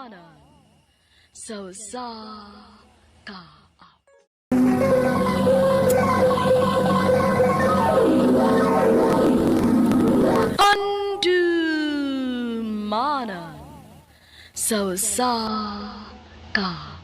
Manan. So sa ka. Manan. So sa ka.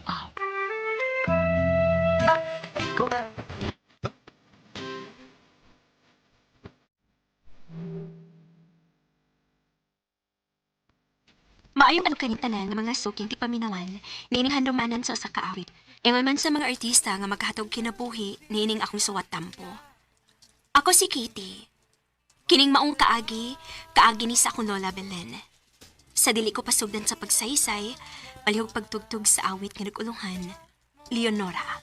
Maayong alkanitanan ng mga suking ti paminawan, niining handumanan sa usa ka awit. Ingon man sa mga artista nga maghatog kinabuhi, niining akong suwat tampo. Ako si Kitty. Kining maong kaagi ni sa akong lola Belen. Sa dili ko pasugdan sa pagsaysay, palihog pagtugtog sa awit nga nagulungan, Leonora.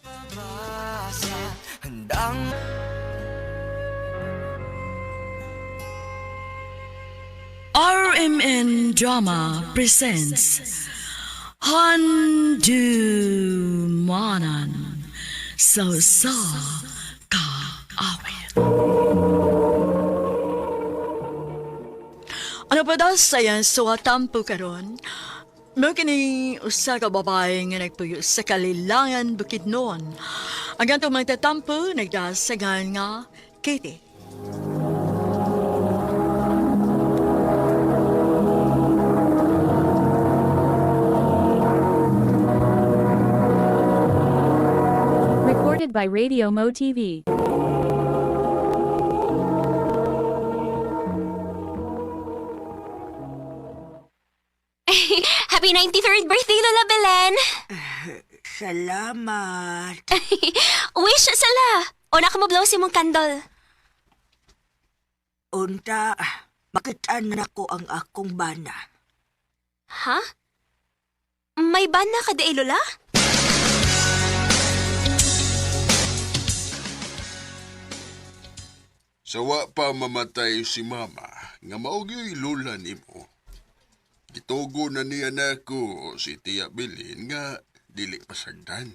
RMN Drama presents Handumanan. So sa ka awit. Ano pa daw sayan suwatampo karon? Mo kini usa ka babae nga nagpuyo sa Kalilangan Bukidnon. Ang atong magtatampo nagdasagan nga Katie. Recorded by Radio Mo TV. Happy 93rd birthday, Lola Belen! Salamat. Wish sala! O na ka mo blow si mong kandol. Unta, makitaan na ko ang akong bana. Ha? May bana ka di, Lola? Sawa pa mamatay si mama, nga maugyo'y lula nimo. Gitugo na niya nako si Tia Bilin nga dili pasagdan.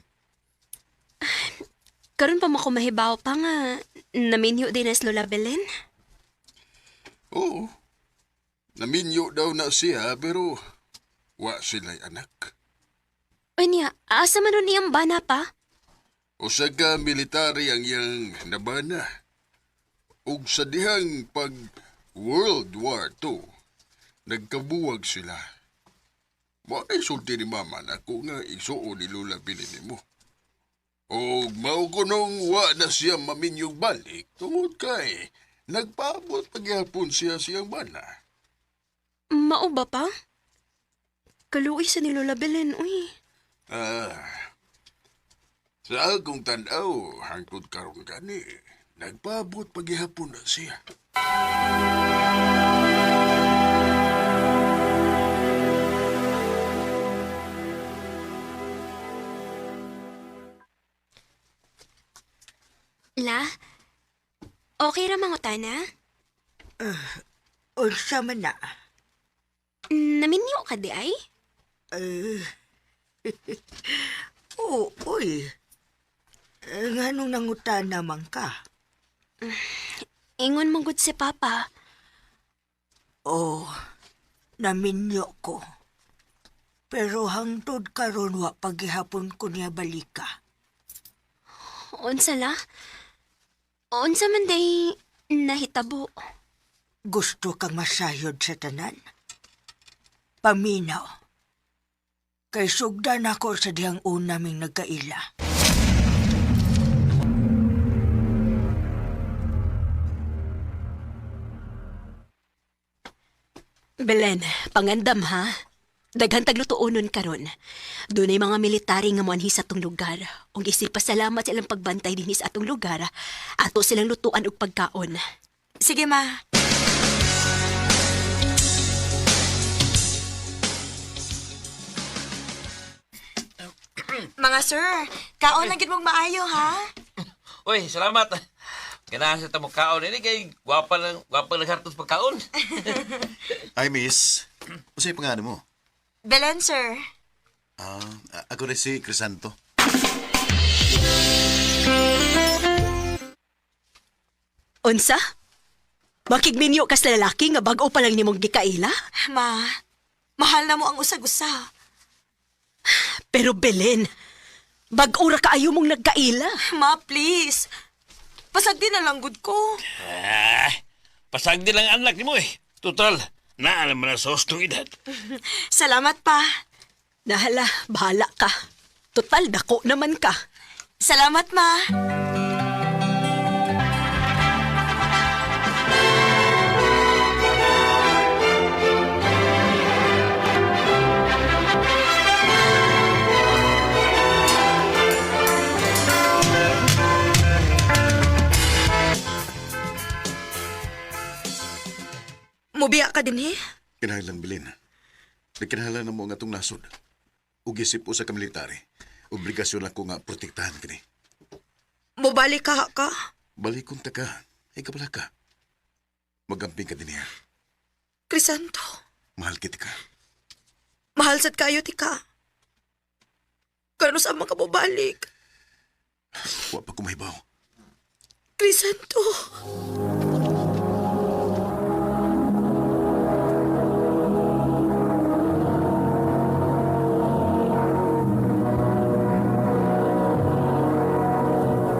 Karon pa mo ko mahibaw pa nga naminyo din as Lola Belen. Oo, naminyo daw na siya pero wa sila'y anak. O niya, asa man nun iyang bana pa? Usaga military ang iyang nabana. Ug sa dihang pag World War II, nagkabuwag sila. Mo ay sulti ni mama na ko nga isuo ni Lola Bilin mo. O mao ko nung wa na siya maminyog balik, tungod kay nagpaabot pagyapon siya siyang bana. Mao ba pa? Kaluoy sa ni Lola Belen, uy. Sa akong tanaw, hangtod karon gani, nagpaabot pagyapon na siya. La, okay ra mangutana? Unsa man na? Naminyo ka di ay? Oo, uy. Nga nung nangutan naman ka? Ingon manggod si Papa. Oo, naminyo ko. Pero hangtod karon wa paghihapon ko niya balika. Unsa la? Unsa man day nahitabo? Gusto kang masayod sa tanan? Paminaw. Kay sugdan ako sa dihang una ming nagkaila. Belen, pangandam ha? Daghan taglutuonon karon. Dunay mga military nga moanhi sa atong lugar. Ug isip pasalamat sa ilang pagbantay dinhi sa atong lugar. Ato silang lutuan og pagkaon. Sige ma. Mga sir, kaon na gid mong maayo ha? Uy, salamat. Ganahan sa tamong kaon. Ini kay gwapa lang hartos pagkaon. Ay, miss. Usay pangalan mo? Belen, sir. Ako rin si Crisanto. Unsa? Makigminyo kas lalaki nga bag-o pa lang nimong gikaila? Ma, mahal na mo ang usag-usa. Pero Belen, bag-ura kaayo mong nagkaila. Ma, please. Pasagdi na lang gud ko. Pasagdi lang anak ni mo eh. Total, naalam mo na sa hostong edad. Salamat pa. Nahala, bahala ka. Total, dako naman ka. Salamat, ma. Mubiya ka din eh. Kinahanglan bilin. Nagkinahanglan na mo nga itong nasod. Ug isip usa ka military. Obligasyon ako nga protektahan kini. Mubalik ka. Balikon ta ka. Ikabala ka. Magamping ka din niya. Crisanto, Mahal kita ka. mahal sad kayo ti ka. Kano sa mga mubalik? Wa pa kumahibaw. Crisanto.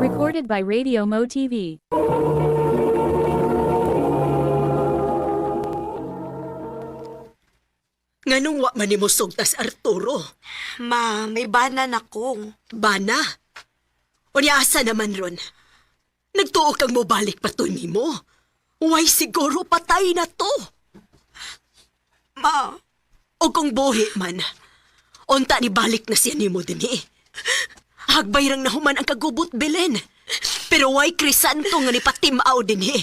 Recorded by Radio Mo TV. Nganong wa man nimo sugtas Arturo? Ma, may banan ako. Bana? Unya asa naman ron? Nagtuo kang mobalik pa to nimo. Why siguro patay na to? Ma, O kung buhi man, unta ni balik na siya nimo din eh. Hagbay rang nahuman ang kagubot, Belen. Pero why Crisanto nga ni patimaw din eh.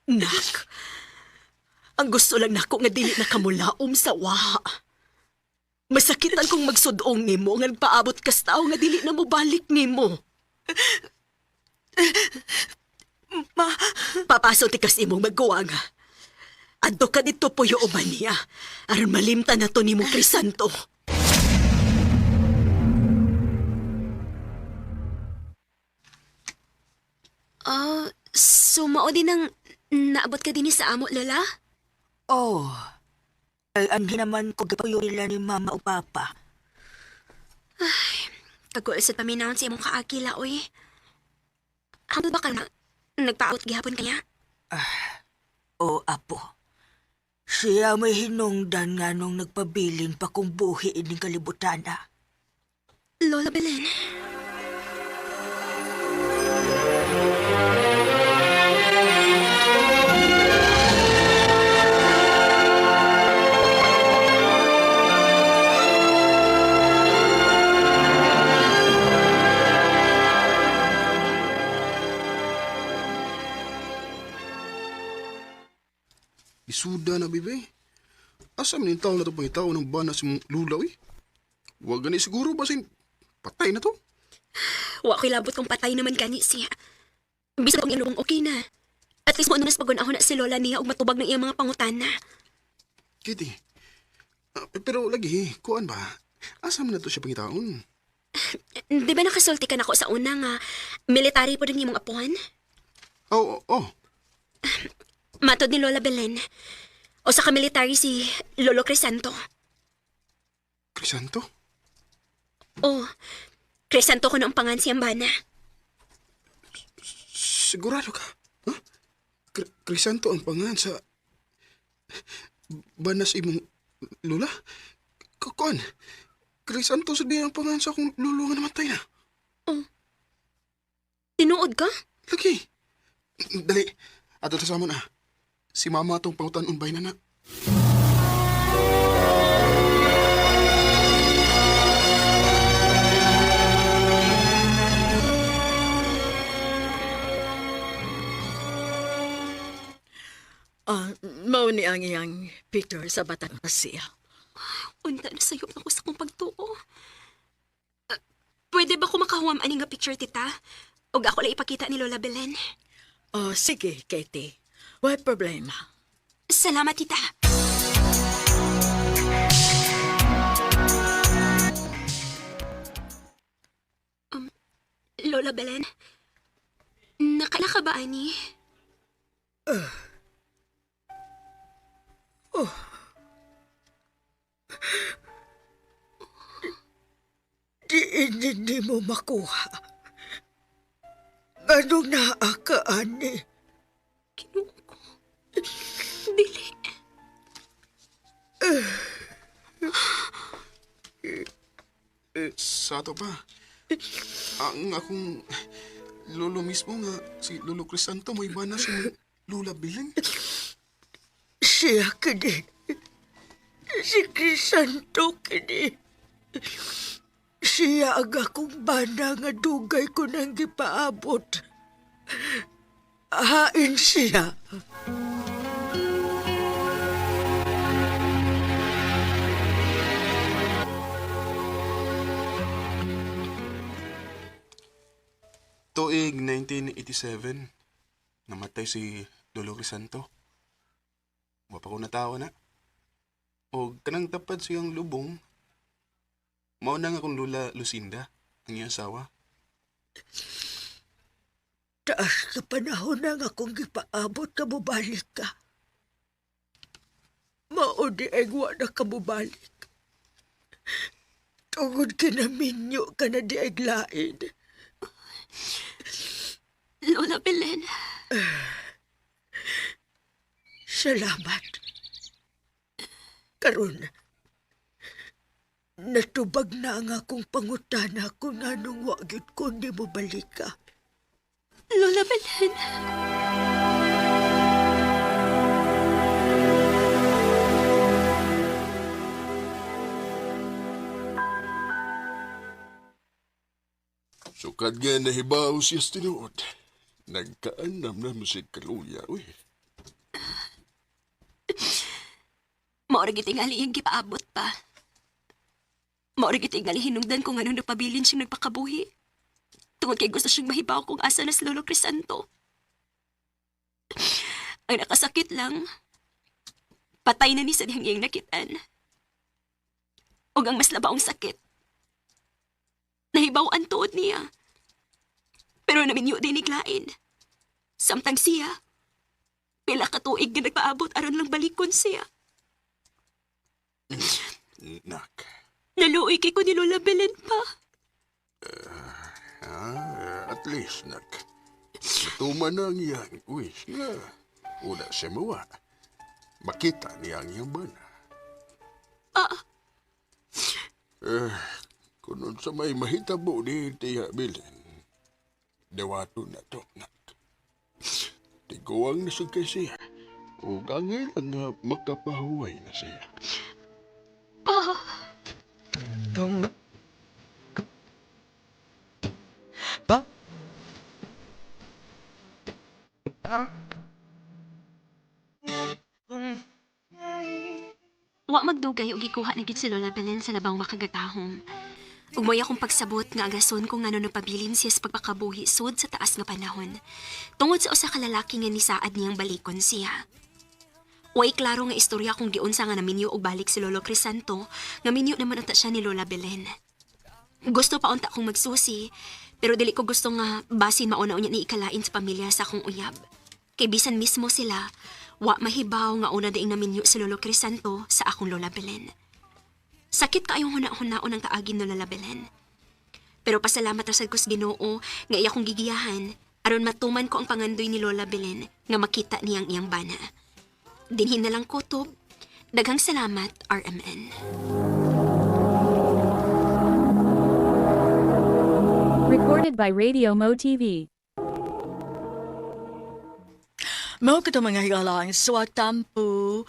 Nak, ang gusto lang nako nga dili na kamulaom sa waha. Masakitan kong magsudong nimo nga nagpaabot kas tao nga dili na mo balik nimo. Papaso ti kas imong magguwang. Adto ka dito puyo uban niya. Aron malimtan na to nimo Crisanto. So mao din ang naabot ka din sa amo, Lola? Oh, ay anhi naman ko gapuyo nila ni mama o papa. Kagul sa paminawon sa imong kaakila, oy. Hangtod ba ka na nagpaot gihapon kaya? O apo, siya may hinungdan nga nung nagpabilin pa kung buhi ining kalibutana. Lola Belen. Isuda na, bibe. Asa man yung tao na ito pangitaw ng bana si mong lulaw eh? Huwag gani siguro basin patay na to. Wa ko'y labot kung patay naman gani siya. Bisa kong ilong okay na. At least mo nas pagunahon na si Lola niya ug matubag ng iyang mga pangutana. Kitty, pero lagi, kuan ba? Asa man na to siya pangitaon? Di ba nakasulti ka na ko sa una nga military po rin imong apuhan? Oh. Matod ni Lola Belen. O sa ka-military si Lolo Crisanto. Crisanto? O, Crisanto ko noong pangan siyang bana. Sigurado ka? Huh? Crisanto ang pangan sa banas imong lula? Kuan? Crisanto sa ang pangan sa akong lulo nga namatay na. Tinuod ka? Lagi. Dali. Ato sa samon Si mama atong pangutan unbay na na. Mao ni ang iyang Peter sa batang siya. Unta na sayop na ko sa kong pagtuo. Pwede ba ko makahuam ani nga picture tita? O ako lang ipakita ni Lola Belen? Oh, sige, Katie. Wala problema. Salamat, tita. Lola Belen, nakaila ka ba, ani? hindi mo makuha. Anong naakaan ni? Ginoo ko. Dili. Sa ato pa. Ang akong lolo mismo nga, si Lolo Crisanto, may iba na si Lula Belen. Siya kini. Si Crisanto kini. Siya ang akong bana nga dugay ko nang gipaabot. Hain siya. Tuig 1987, namatay si Lolo Crisanto. Wapa ko natawa na. O kanang tapad siyang lubong, mauna nga akong Lula Lucinda, ang iyang asawa. Taas ka panahon na nga kung gipaabot ka mubalik ka. Maudi ay wala ka mubalik. Tungod kinaminyo ka na di ay lain. Lola Belen. Salamat. Karon, natubag na ang akong pangutana kung anong wagit ko di mo balik ka. Lola Belen. Sukad nga nahibaw siya sa tinuod. Nagkaanam na mo si Kaluya, uy. Maura gitingali yung gipaabot pa. Maura gitingali hinungdan kung anong napabilin siyang nagpakabuhi. Tungod kay gusto siyang mahibaw kung asa na si Lolo Crisanto. Ang nakasakit lang, patay na ni sa dihang iyang nakitan. O ang mas labaong sakit, nahibaw ang tuod niya. Pero naminyo din iglain. Samtang siya, pila ka tuig na nagpaabot aron lang balikon siya. Nak. Naluoy kay ko ni Lola Belen pa. At least, nak. Natuman na ang iyang wish nga. Una siya mawa. Makita niya ang iyang bana. Kung sa may mahitabo ni Tia Belen, dawato na to, nak. Tiguang nasugkay siya. O angay lang nga makapahuway na siya. Wa magdugay o gikuha na gid si Lola Belen sa labang makagatahom. Ug moy akong pagsabot nga agason kung ngano napabilin siya sa pagpakabuhi sud sa taas nga panahon. Tungod sa usa ka lalaki nga nisaad niyang balikon siya. Way klaro nga istorya kung giunsa nga naminyo og balik si Lolo Crisanto, nga minyo naman ata siya ni Lola Belen. Gusto pa unta akong magsusi, pero dili ko gusto nga basin mauna unya ni ikalain sa pamilya sa akong uyab. Kay bisan mismo sila, wa mahibaw nga una daing naminyo si Lolo Crisanto sa akong Lola Belen. Sakit kaayong huna-hunaon ang kaagin no Lola Belen. Pero pasalamat rasad ko sa Ginoo nga iya kong gigiyahan aron matuman ko ang pangandoy ni Lola Belen nga makita niyang iyang bana. Dinhin na lang kutob. Daghang salamat, RMN. Recorded by Radio Mo TV. Mao ko mga higalang suwag tampo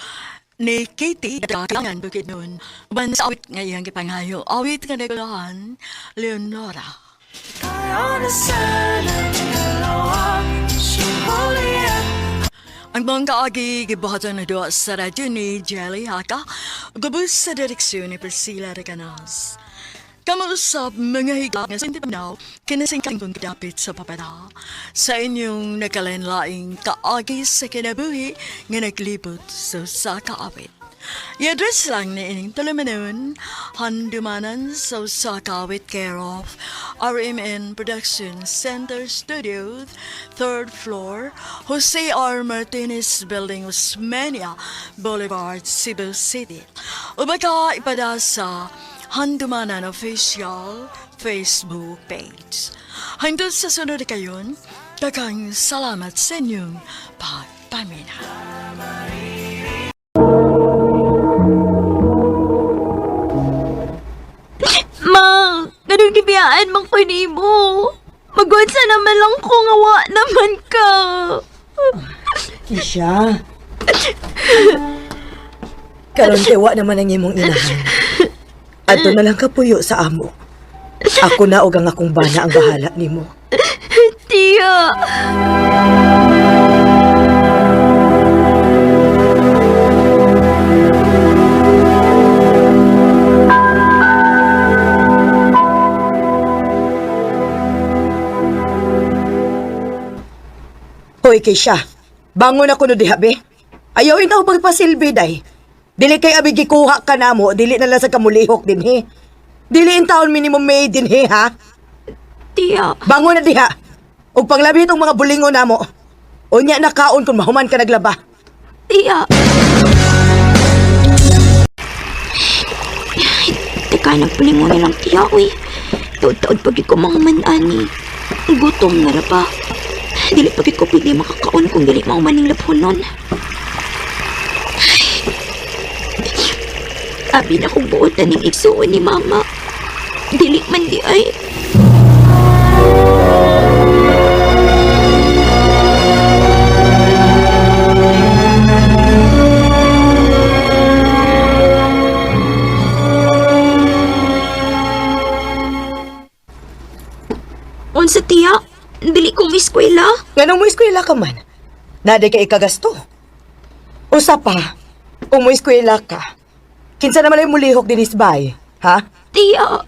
ni Katie dakangan bukid nun. Uban sa awit nga iyang gipangayo. Awit nga nagulahan, Leonora. Ang mga kaagi gibuhatan na doon sa radyo ni Jelly Haka, gubos sa direksyon ni Priscilla Recanas. Kamuusap mga higa nga sinti paminaw, kinasingkang kong kadapit sa papara. Sa inyong nakalenlaing kaagi sa kinabuhi nga naglibot sa kaawit. I-address lang ni ining tulumanon, handumanan sa kawit care of RMN Production Center Studio, 3rd floor, Jose R. Martinez Building, Osmeña Boulevard, Cebu City. Ubaga ipada sa Handumanan Official Facebook page. Hanggang sa sunod na kayon, daghang salamat sa inyong pagpamina. Ma, ganun gibiyaan mang ko nimo. Magwansa naman lang ko nga wa naman ka. Kisha. Karon tewa naman ang imong inahan. Adto na lang kapuyo sa amo. Ako na og ang akong bana ang bahala nimo. Tiya. Hoy, Kisha. Bangon ako no diha, be. Ayaw ina pagpasilbi, day. Dili kay abi gikuha ka namo, dili na lang sa kamulihok din, he. Dili in taon minimum May din, he, ha? Tiya. Bangon na diha. Ug panglabi itong mga bulingon namo. Unya na kaon kung mahuman ka naglaba. Tiya. Teka, nagpulingon nilang tiya, uy. Taod-taod pag ko mga manani. Gutom na ra pa. Dili pag ko pili makakaon kung dili maumaning laphonon. Abi na kong buot na ning igsuon ni mama. Dili man di ay. Unsa tiya? Dili ko eskwela. Nganong mo eskwela ka man? Naday ka ikagasto. Usa pa, kung mo eskwela ka, kinsa naman ay mulihok din isbay, ha? Tiya.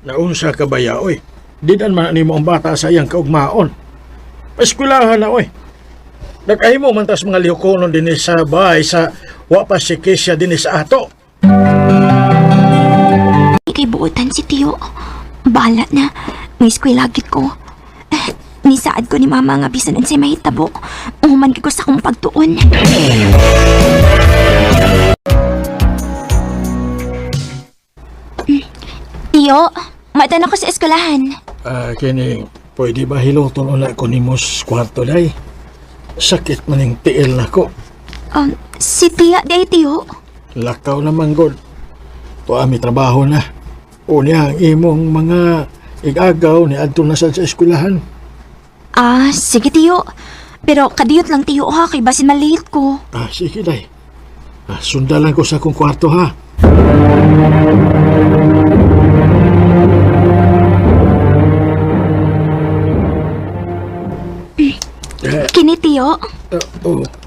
Naunsa ka ba ya, oy? Dinan man ni mo ang bata sa iyang kaugmaon. Eskwelahan na, oy. Nagahimo man tas mga lihukonon din sa bahay sa wa pa si Kesya din sa ato. Kay buotan si Tiyo. Bahala na. May eskwelagit ko. Nisaad ko ni mama nga bisan unsay mahitabo. Uhuman ko sa akong pagtuon. Tiyo, matan ako sa eskwelahan. Kini, pwede ba hiluton ulit ko ni Mos kwarto day? Sakit maning tiil na ko. Si Tiya, di ay Tiyo. Lakaw naman, God. Tuami trabaho na. Unya ang imong mga igagaw ni adto na sa eskwelahan. Sige Tiyo. Pero kadiyot lang Tiyo ha, kay basin maliit ko. Sige day. Sundalan ko sa akong kwarto ha. Kini Tiyo.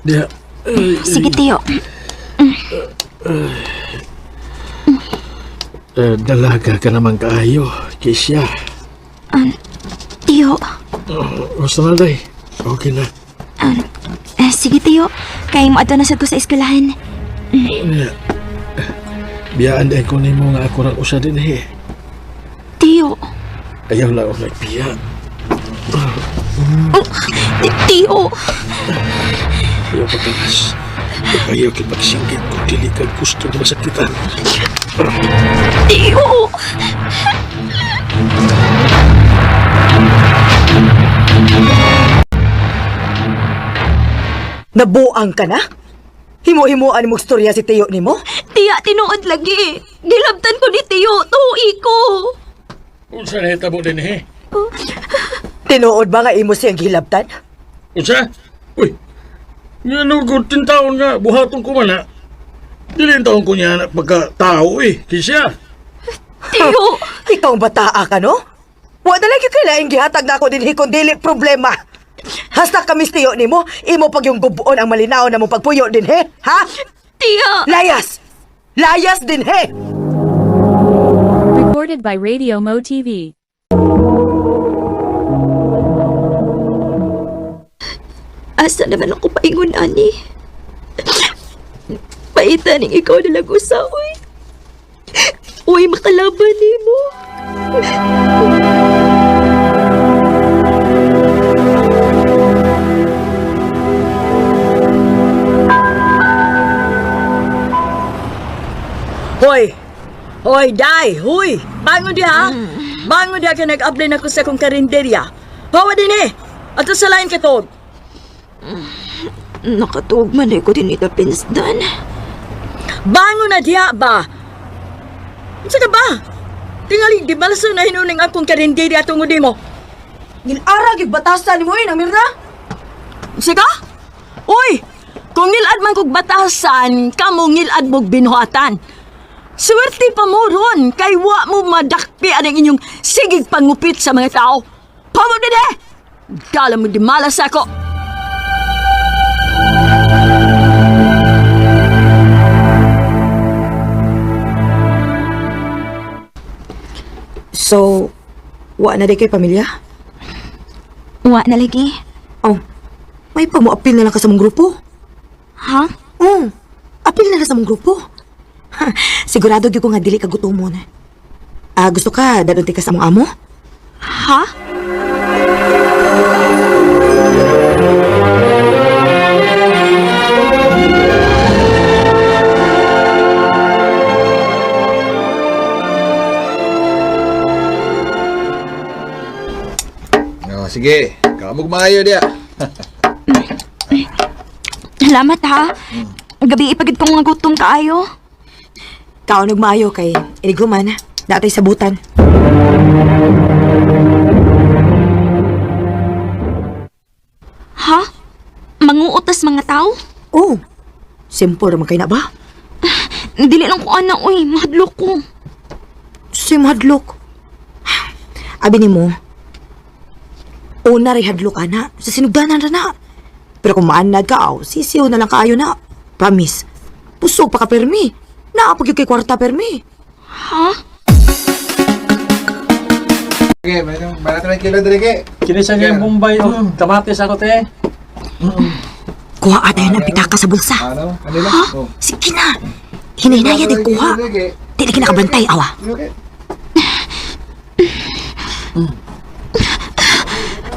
Diha. Sige Tiyo. Dalaga ka naman kaayo, Kisya. Tiyo. Gusto na day. Okay na. Sige Tiyo. Kaya mo ato na sad ko sa eskwelahan. Biyaan day ko ni mo nga ako rin usa din Tiyo. Ayaw lang ako nagbiya. Tiyo. Ayaw pagkakas. Ayaw kipagsinggit kung dili ka gusto na masakitan. Tiyo. Nabuang ka na? Himo-himoan mo storya si Tiyo ni mo? Tiya, tinuod lagi. Gilabtan ko ni Tiyo. Tuwi ko. Unsa na hitabo din Tinuod ba nga imo siyang gilabtan? Unsa? Uy, nga nugod 10 taon nga, buhaton ko man na. Dilin taon ko niya na pagka-tao Kisya. Tiyo. Ikaw ang bataa ka, no? Wala lagi kailaing gihatag na ako din hikon dili problema. Hasta kamis Tiyo ni mo, imo pag yung gubuon ang malinaw na mong pagpuyo din ha? Tiya. Layas! Layas din Recorded by Radio Mo TV. Asa naman ako paingon, ani? Paitaning ikaw na lang usaoy. Uy, makalaban ni mo. Hoy! Hoy, Day! Hoy! Bangon di ha! Bango di ka nag-ablin ako sa kong karinderya. Hawa din eh. Ato sa lain katog. Nakatuog man ko din ito pinsdan. Bango na diya ba? Saka ba? Tingali, di balaso na hinuning akong karinderya tungod mo. Gilara, gigbatasan mo yun, Amirna. Saka? Uy! Kung ngilad man kog batasan, kamo ngilad mog binuhatan. Swerte pa mo ron, kay wa mo madakpi ang inyong sigig pangupit sa mga tao. Pamo dede! Kala mo di malas ako. So, wa na di kay pamilya? Wa na lagi. Oh, may pamuapil na lang ka sa mong grupo? Ha? Oo, apil na lang sa mong grupo. Ha, sigurado gyud ko nga dili ka gutomon. Gusto ka, dadunti ka sa mong amo? Ha? Oh, sige, kamog maayo dia. Salamat ha. Gabi ipagid kong nga gutom kaayo. Kaunog maayo kay iniguman, datay sabutan. Ha? Manguutas mga tao? Oh, simple naman kay na ba? Dili lang ko ana, uy. Mahadlok ko. Si mahadlok. Abi ni mo, una rin hadlok ka na, sa sinugdanan na. Pero kung maanad ka, sisiw na lang kaayo na. Promise. Pusog pa ka permi. Naapag yung kay kwarta permi. Ha? Okay, mayroong barat na kilo dali ke. Kinisa niya yung Bombay. Kamatis ako, te. Kuha ata yun ang pitaka sa bulsa. Ano? Ano na? Ha? Sige na. Hinahinaya din kuha. Di na kinakabantay, awa. Okay.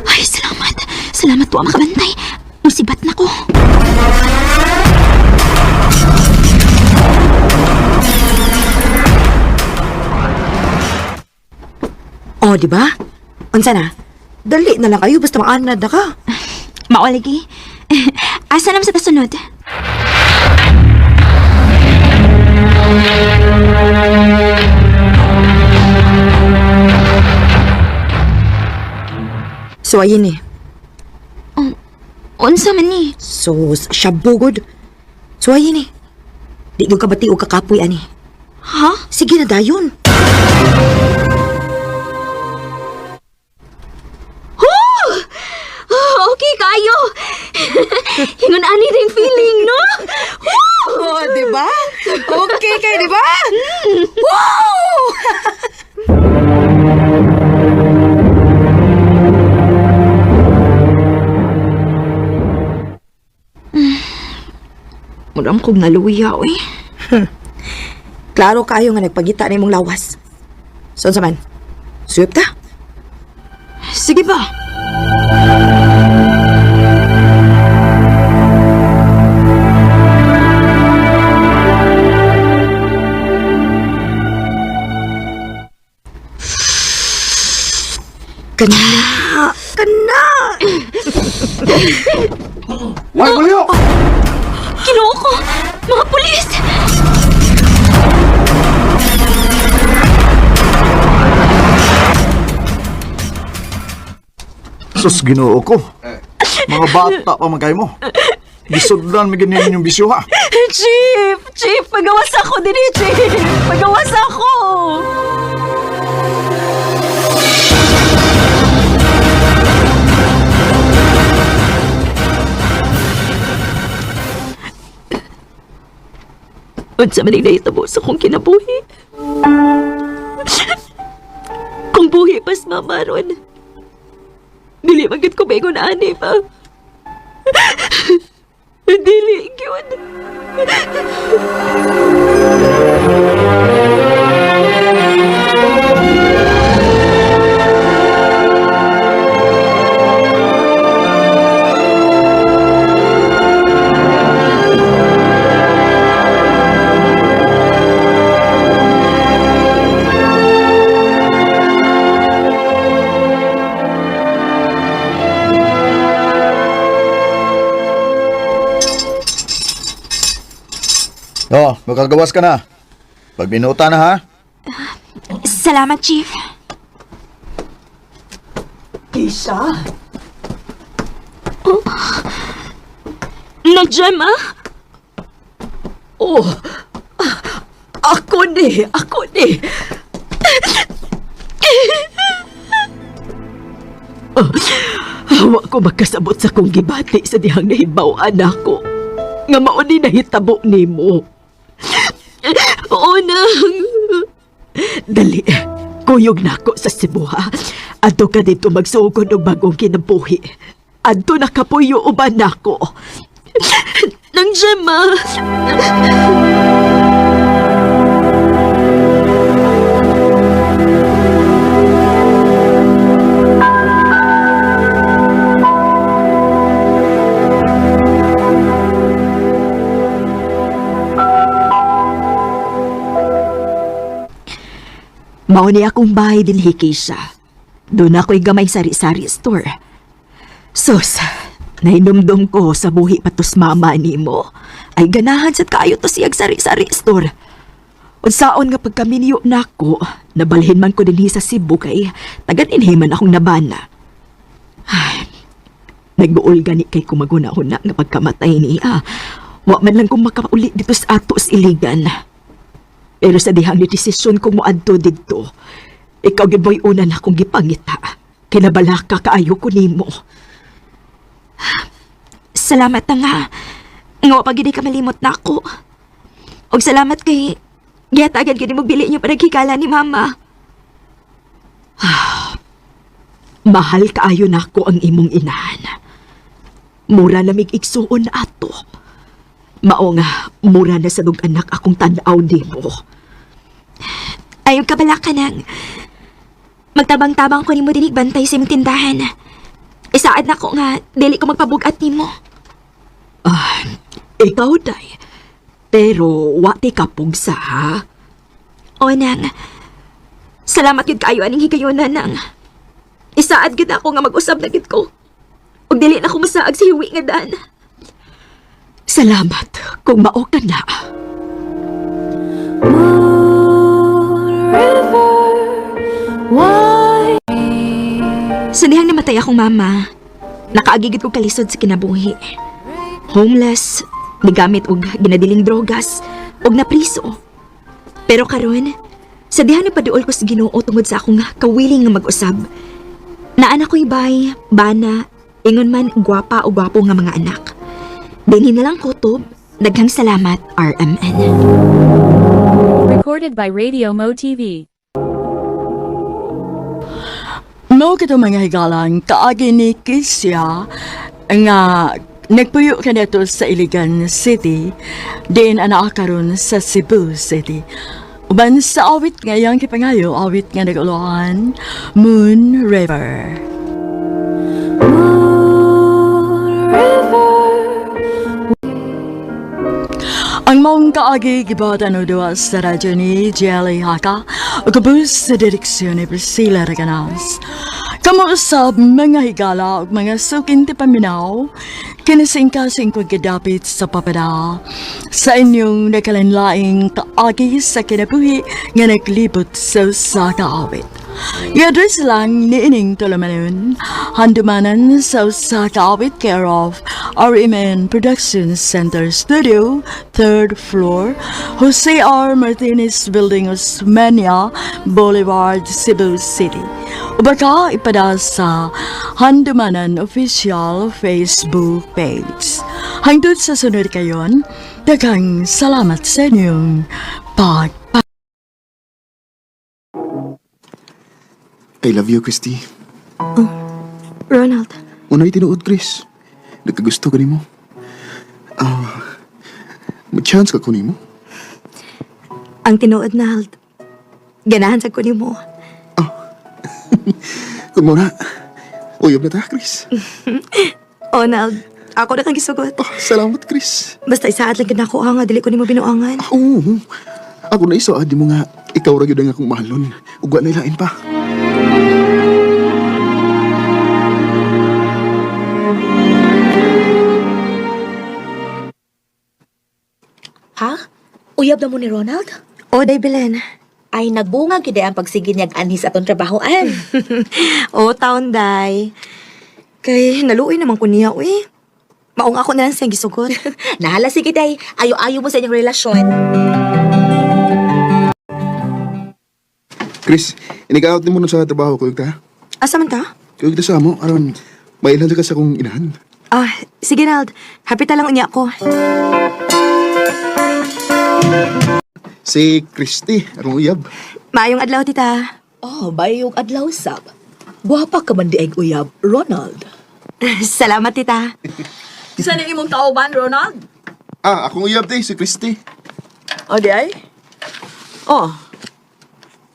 Ay, salamat. Salamat po ang makabantay. Musibat na ko. Oh, di ba? Unsa na? Dali na lang kayo basta maanad na ka. Maulagi. Asa naman sa tasunod? So, ayun eh. Unsa man ni? So, syabugod. So, ayun eh. Di ko kabati o kakapoy, ani. Ha? Sige na dayon. Okay kayo. Hingon ani ring feeling, no? Oh, di ba? Okay kayo, di ba? Wow! Muram kong naluya, oy. Klaro kayo nga nagpagita na imong lawas. So, man? Suyop ta? Sige ba? Kana! Kana! Why, Julio? Kinuha ko! Mga pulis! Sus, ginoo ko. Mga bata pa man kayo mo. Gisudlan mi ganyan yung bisyo, ha? Chief! Chief! Pagawas ako din eh, Chief! Pagawas ako! Unsa man ang nahitabo sa kong kinabuhi? Kung buhi pas mamaron, dili magit ko bago na ani pa. Dili, yun. Oh, makagawas ka na. Pagminuta na ha. Salamat, Chief. Kisha? Nandiyan, ma? Oh, ako ni. Hawa ko magkasabot sa kong gibati sa dihang nahibaw anak ko. Nga mauni nahitabo nimo. Oo nang. Dali, kuyog na ako sa Cebu ha. Adto ka dito magsugod og bagong kinabuhi. Adto nakapuyo uban nako. Nang Gemma. Mao ni akong bahay din hikisa. Doon ako'y gamay sari-sari store. Sus, nainumdum ko sa buhi patos mama ni mo. Ay ganahan sa kayo to siyag sari-sari store. Unsaon nga pagkaminyo na ako, nabalhin man ko din sa Cebu kay tagan-inhiman akong nabana. Ay, nagbuol gani kay kumagunahon na nga pagkamatay niya. Wa man lang kong makauli dito sa atos iligan. Pero sa dihang ni desisyon kong moadto dito, ikaw gid mo'y una na akong gipangita. Kinabalaka kaayo ko nimo. Salamat na nga. Nga pag hindi ka malimot na ako. Og salamat kay giyatagan gini mo bili niyo para higala ni Mama. Mahal kaayo na ako ang imong inahan. Mura na mig igsuon ato. Mao nga, mura na sa anak akong tanaw nimo. Ayaw ka bala ka nang magtabang-tabang ko ni mo dinig bantay sa imong tindahan. Isaad na ko nga, dili ko magpabugat ni mo. Ikaw, day. Pero, wati ka pugsa, ha? O nang, salamat yun kayo aning higayunan nang. Isaad gid ako nga mag-usab na gid ko. Ug dili na ko masaag sa hiwi nga daan. Salamat kung mao ka na. Sa dihang namatay akong mama, nakaagigid ko kalisod sa kinabuhi. Homeless, nigamit og ginadiling drogas, og napriso. Pero karon, sa dihang napaduol ko sa Ginoo tungod sa akong kawiling nga mag-usab, naanak ko'y bay, bana, ingon man gwapa o gwapo nga mga anak. Dini na lang kutob, daghang salamat, RMN. Recorded by Radio Mo TV. Mo kito mga higalang kaagi ni Kisya nga nagpuyo ka dito sa Iligan City, din anak karon sa Cebu City. Uban sa awit ngayang kipangayo, awit nga naguluhan, Moon River. Ang maong kaagi gibatan o duwa sa radyo ni Jelly Haka o kabus sa direksyon ni Priscilla Raganas. Kamuusab mga higala o mga sukin ti paminaw, kinasing-kasing kong kadapit sa papada sa inyong nakalanlaing kaagi sa kinabuhi nga naglibot sa kaawit. I-address lang ni Ining Tolomanon, handumanan sa kaawit care of RMN Production Center Studio, 3rd floor, Jose R. Martinez Building, Osmeña Boulevard, Cebu City. O baka ipada sa Handumanan Official Facebook page. Hangtod sa sunod kayon, daghang salamat sa inyong I love you, Christy. Ronald, Una'y tinuod, Chris. Nagkagusto ka ni mo. May chance ka ko ni mo. ang tinuod na halt, ganahan sa kunin mo. Kung mo na, uyab na ta, Chris. Ronald, ako na kang gisugot. Salamat, Chris. Basta isaad lang kinako nga, dili ko ni mo binuangan. Oo. Ako na isaad di mo nga, ikaw ra gyud ang akong mahalon. Ugwa na ilain pa. Ha? Uyab na mo ni Ronald? O, day Belen. Ay, nagbunga gid ang pagsigid niyag anhi sa atong trabahoan. O, taon, day. Kay, naluoy naman ko niya, uy. Maong ako na lang siyang gisugot. Nahala sige day, ayo-ayo mo sa inyong relasyon. Chris, inikaot ni mo na sa trabaho ko, ta? Asa man ta? Kaya kita sa mo, aron, mailan ka sa kong inahan. Ah, sige, Nald. Happy talang unya ako. Si Christy, arong uyab. Maayong adlaw, tita. Oh, bayong adlaw sab. Guwapa ka man di ay uyab, Ronald. Salamat, tita. Saan ang imong kauban, Ronald? Ah, akong uyab day, si Christy. O, di ay? Oh.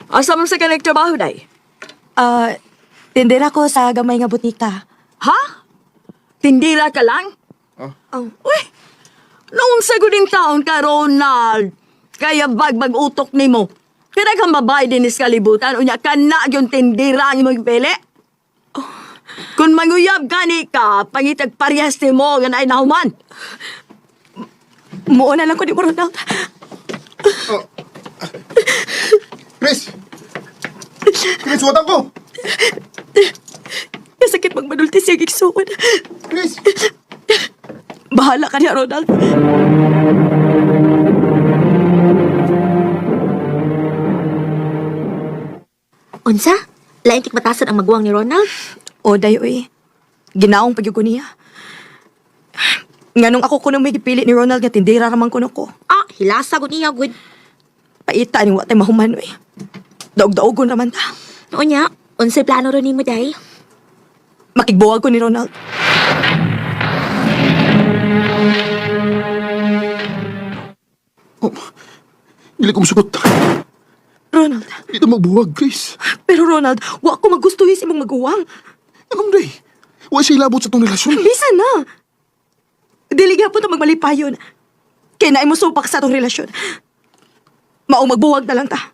Asa mo sa ka nagtrabaho, day? Tindera ko sa gamay nga butika. Ha? Tindira ka lang? Oh. Uy, noong saguding taon ka, Ronald, kaya bagbag utok ni mo. Kaya kang babae din is kalibutan, unya ka na yung tindira ang imong pili. Kung manguyab gani ka, pangitag parehas ni mo, nga na inahuman. Muuna lang ko di mo, Ronald. Chris! Chris, watang ko! Kasakit magmadulti siya gigsuon. Chris! Bahala ka niya, Ronald. Unsa? Lain kik batasan ang magwang ni Ronald? O, day, uy. Ginaong pagyugo niya. Nga nung ako kuno may gipili ni Ronald nga tindira ramang kuno ko. Ah, hilasa gud niya gud. Paita ni watay mahuman, uy. Daog-daogon raman ta. Noon niya, unsay plano ron nimo day? Makigbuwag ko ni Ronald. Oh, hindi ko masugot. Ronald. Hindi na magbuwag, Chris. Pero Ronald, wa ko magustuhin si mong maguwang. Anong day? Huwag siya ilabot sa tong relasyon. Bisa na. Dili gyapon ta magmalipayon. Kaya naay mo supak sa atong relasyon. Maong magbuwag na lang ta.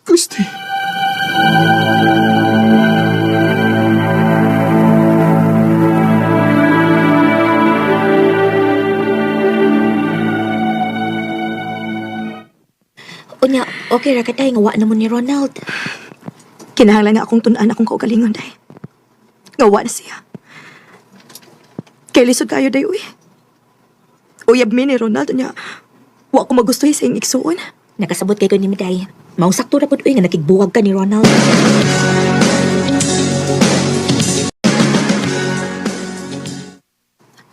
Christy. Unya, okay ra ka day nga wa na mo ni Ronald. Kinahanglan nga akong tunan akong kaugalingon, day. Ngawa na siya. Kay lisod kayo, day, uy. Uyab mi ni Ronald niya. Wa ko magustuhin sa iyong igsuon. Nakasabot kay ko ni Miday. Maong sakto ra pud uy nga nakigbuwag ka ni Ronald.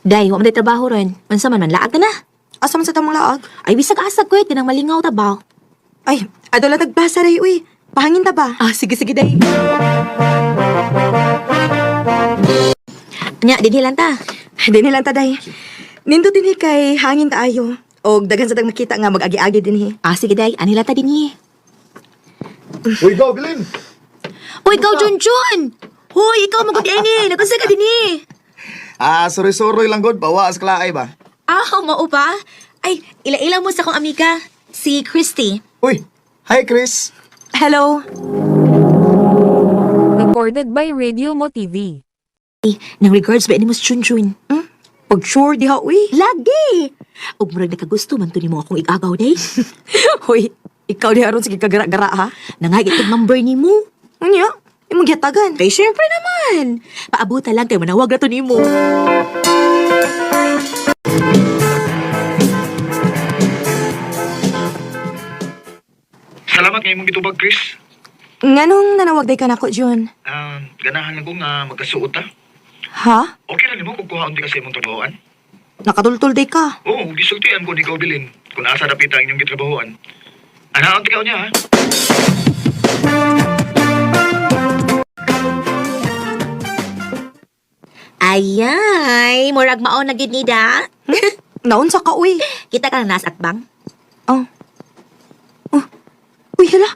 Day, wa man day trabaho ron. Unsa man laag ka na? Asa man sa tamang laag? Ay bisag-asag ko tinang malingaw ta ba? Ay, adola nagbasa, day, uy. Pahangin ta ba? Ah, sige day. Nya, dinhi lang ta. Dinhi lang ta, day. Nindo dinhi kay hangin taayo. O daghan sa tag makita nga mag-agi-agi dinhi. Ah, sige day. Anila ta dinhi. Uy, go, Bilin! Uy, ikaw, Junjun! Hoy, ikaw magod ini. Nakunsa ka dinhi. Soroy-soroy lang god, bawa sa kalaay ba? Ah, mao ba? Ay, ila-ila mo sa kong amiga. Si Christy. Uy, hi Chris. Hello. Recorded by Radio Mo TV. Nang regards ba ini mo si Junjun? Pag sure diha, uy. Lagi! Og murag nakagusto man to nimo akong igagaw day. Hoy, ikaw di aron sige kagara-gara, ha? Nangay itong number nimo. Unya, imong gihatagan. Kay syempre naman. Paabuta lang kay manawag na to nimo. Salamat ngayon mong gitubag, Chris. Nganong nanawag day ka nako, Jun? Ganahan lang ko nga magkasuot ha. Ha? Okay lang mo kung kuhaon di ka sa imong trabahoan. Nakadultul day ka. Oo, gisultian ko ni ikaw bilin kung asa napita ang inyong gitrabahoan. Anaon tikaw niya ha? Ayay, murag mao na gid ni da. Naunsa ka, uy. Kita ka na nas at bang? Oh. Oh. Uy, hala.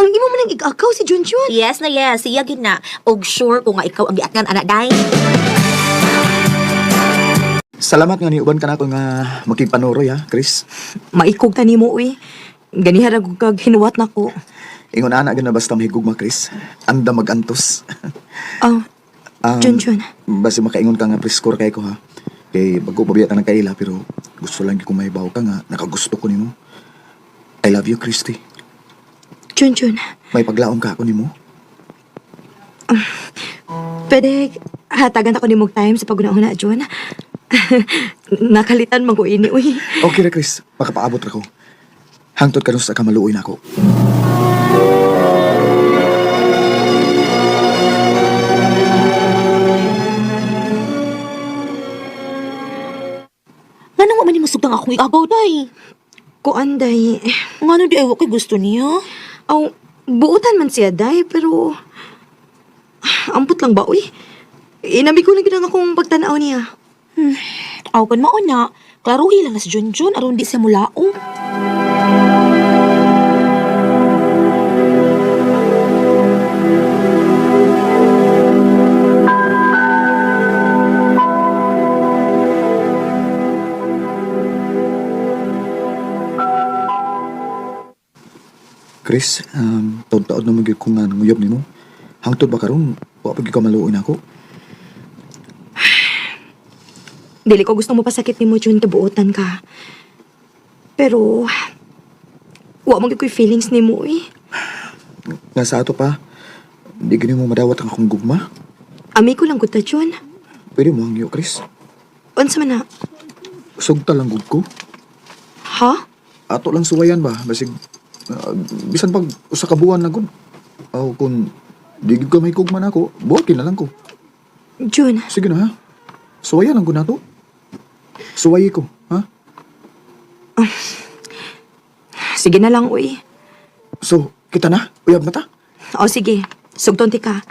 Ang imo man ang igagaw si Junjun. Yes na yes, siya gid na. Og sure ko nga ikaw ang giatngan anak day. Salamat nga niuban ka na ako nga makipanoroy ha, Chris. Maikog ta nimo, uy. Ganiha ra kag hinuwat nako. Ingon ana gina basta mahigugma, Chris. Anda magantos. Oh. Junjun. Basi makaingon ka nga preskor kay ko ha. Kay bago pabiyat na kaila pero Gusto lang kung may ka nga nakagusto ko nimo. I love you, Christy. Junjun, May paglaom ka ako nimo. pwede hatagan ako ni mong time sa paguna-una, Jun. Nakalitan man ko ini, uy. Okay ra, Chris. Makapaabot ra ko. Hangtod ka nun sa kamaluoy na ako. Nga naman ni masugtang akong igabaw, day. Kuan, day. Nga no di ayaw ko'y gusto niya. Aw, buutan man siya, day, pero... Ampot lang ba, uy? Inabi ko lang ginang akong pagtanaw niya. Aw, kan mauna. Klaruhi lang na si Junjun, aron di siya mulaong. Chris, taon-taon na magyod ko nga nguyab nimo. Hangtod ba karon? Wa pag ka maluoy na ako. Dili ko gusto mo pasakit ni mo, Jun, kabuotan ka. Pero... Wa mo ko'y feelings ni mo, eh. Nga sa ato pa, di gini mo madawat ang akong gugma. Ami ko lang guta, Jun. Pwede mo ang iyo, Chris. Unsa man na? Sugta lang gud ko. Ha? Ato lang suwayan ba? Basig, bisan pag usa ka buwan na gud. Aw, kung di gid ka may gugma na ako, buhatin na lang ko. Jun. Sige na, ha? Suwayan lang ko na to. Suwayi ko, ha? Sige na lang, uy. So, kita na? Uyab na ta? O sige, sugton ti ka.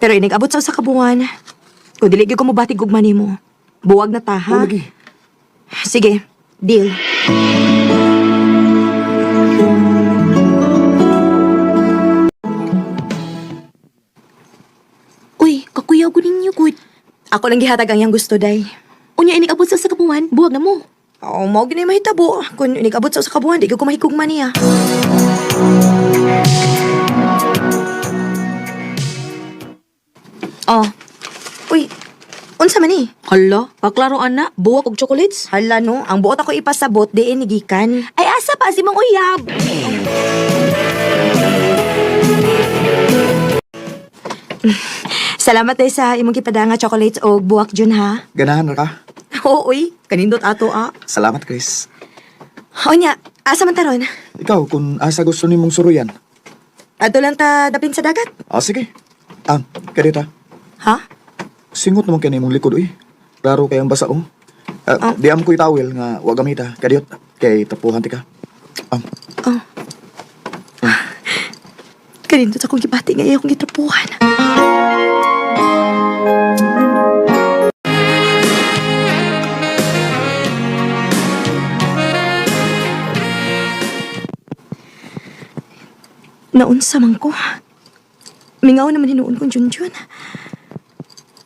Pero inag-abot sa usa ka buwan. Kung dili gyud ko mo batig gugma nimo, buwag na ta, ha? O, lagi. Sige, deal. Uy, kakuyaw ko ninyo, good. Ako lang gihatag ang iyang gusto, day. Unya inig-abot sa kapuan, buwag na mo. Oo, mao gini mahitabo. Kung inag-abot sa usa ka buwan, di ko mahigugma niya. Oh, Uy, unsa man ni? hala, paklaroan na, buwag og chocolates. Hala no, ang buot ako ipasabot diin nigikan. Ay, asa pa si Mang Uyab? Salamat day sa imong gipadanga chocolates o buwak Jun, ha. Ganahan na ka? Oo, uy, kanindot ato, Salamat, Chris. O nya, asa man taron? Ikaw, kung asa gusto nimong suruyan. Ato lang ta dapin sa dagat. Sige. Kadita. Ha? Singot naman kayo nimong likod, uy. Klaro kayang basa, oh. Di am ko'y tawel nga wag gamita. Kadiyot, kay tapuhan ti ka. Kanindot akong gibati nga akong gitrapuhan. Naunsa man ko. Mingaw naman hinuon kong Junjun.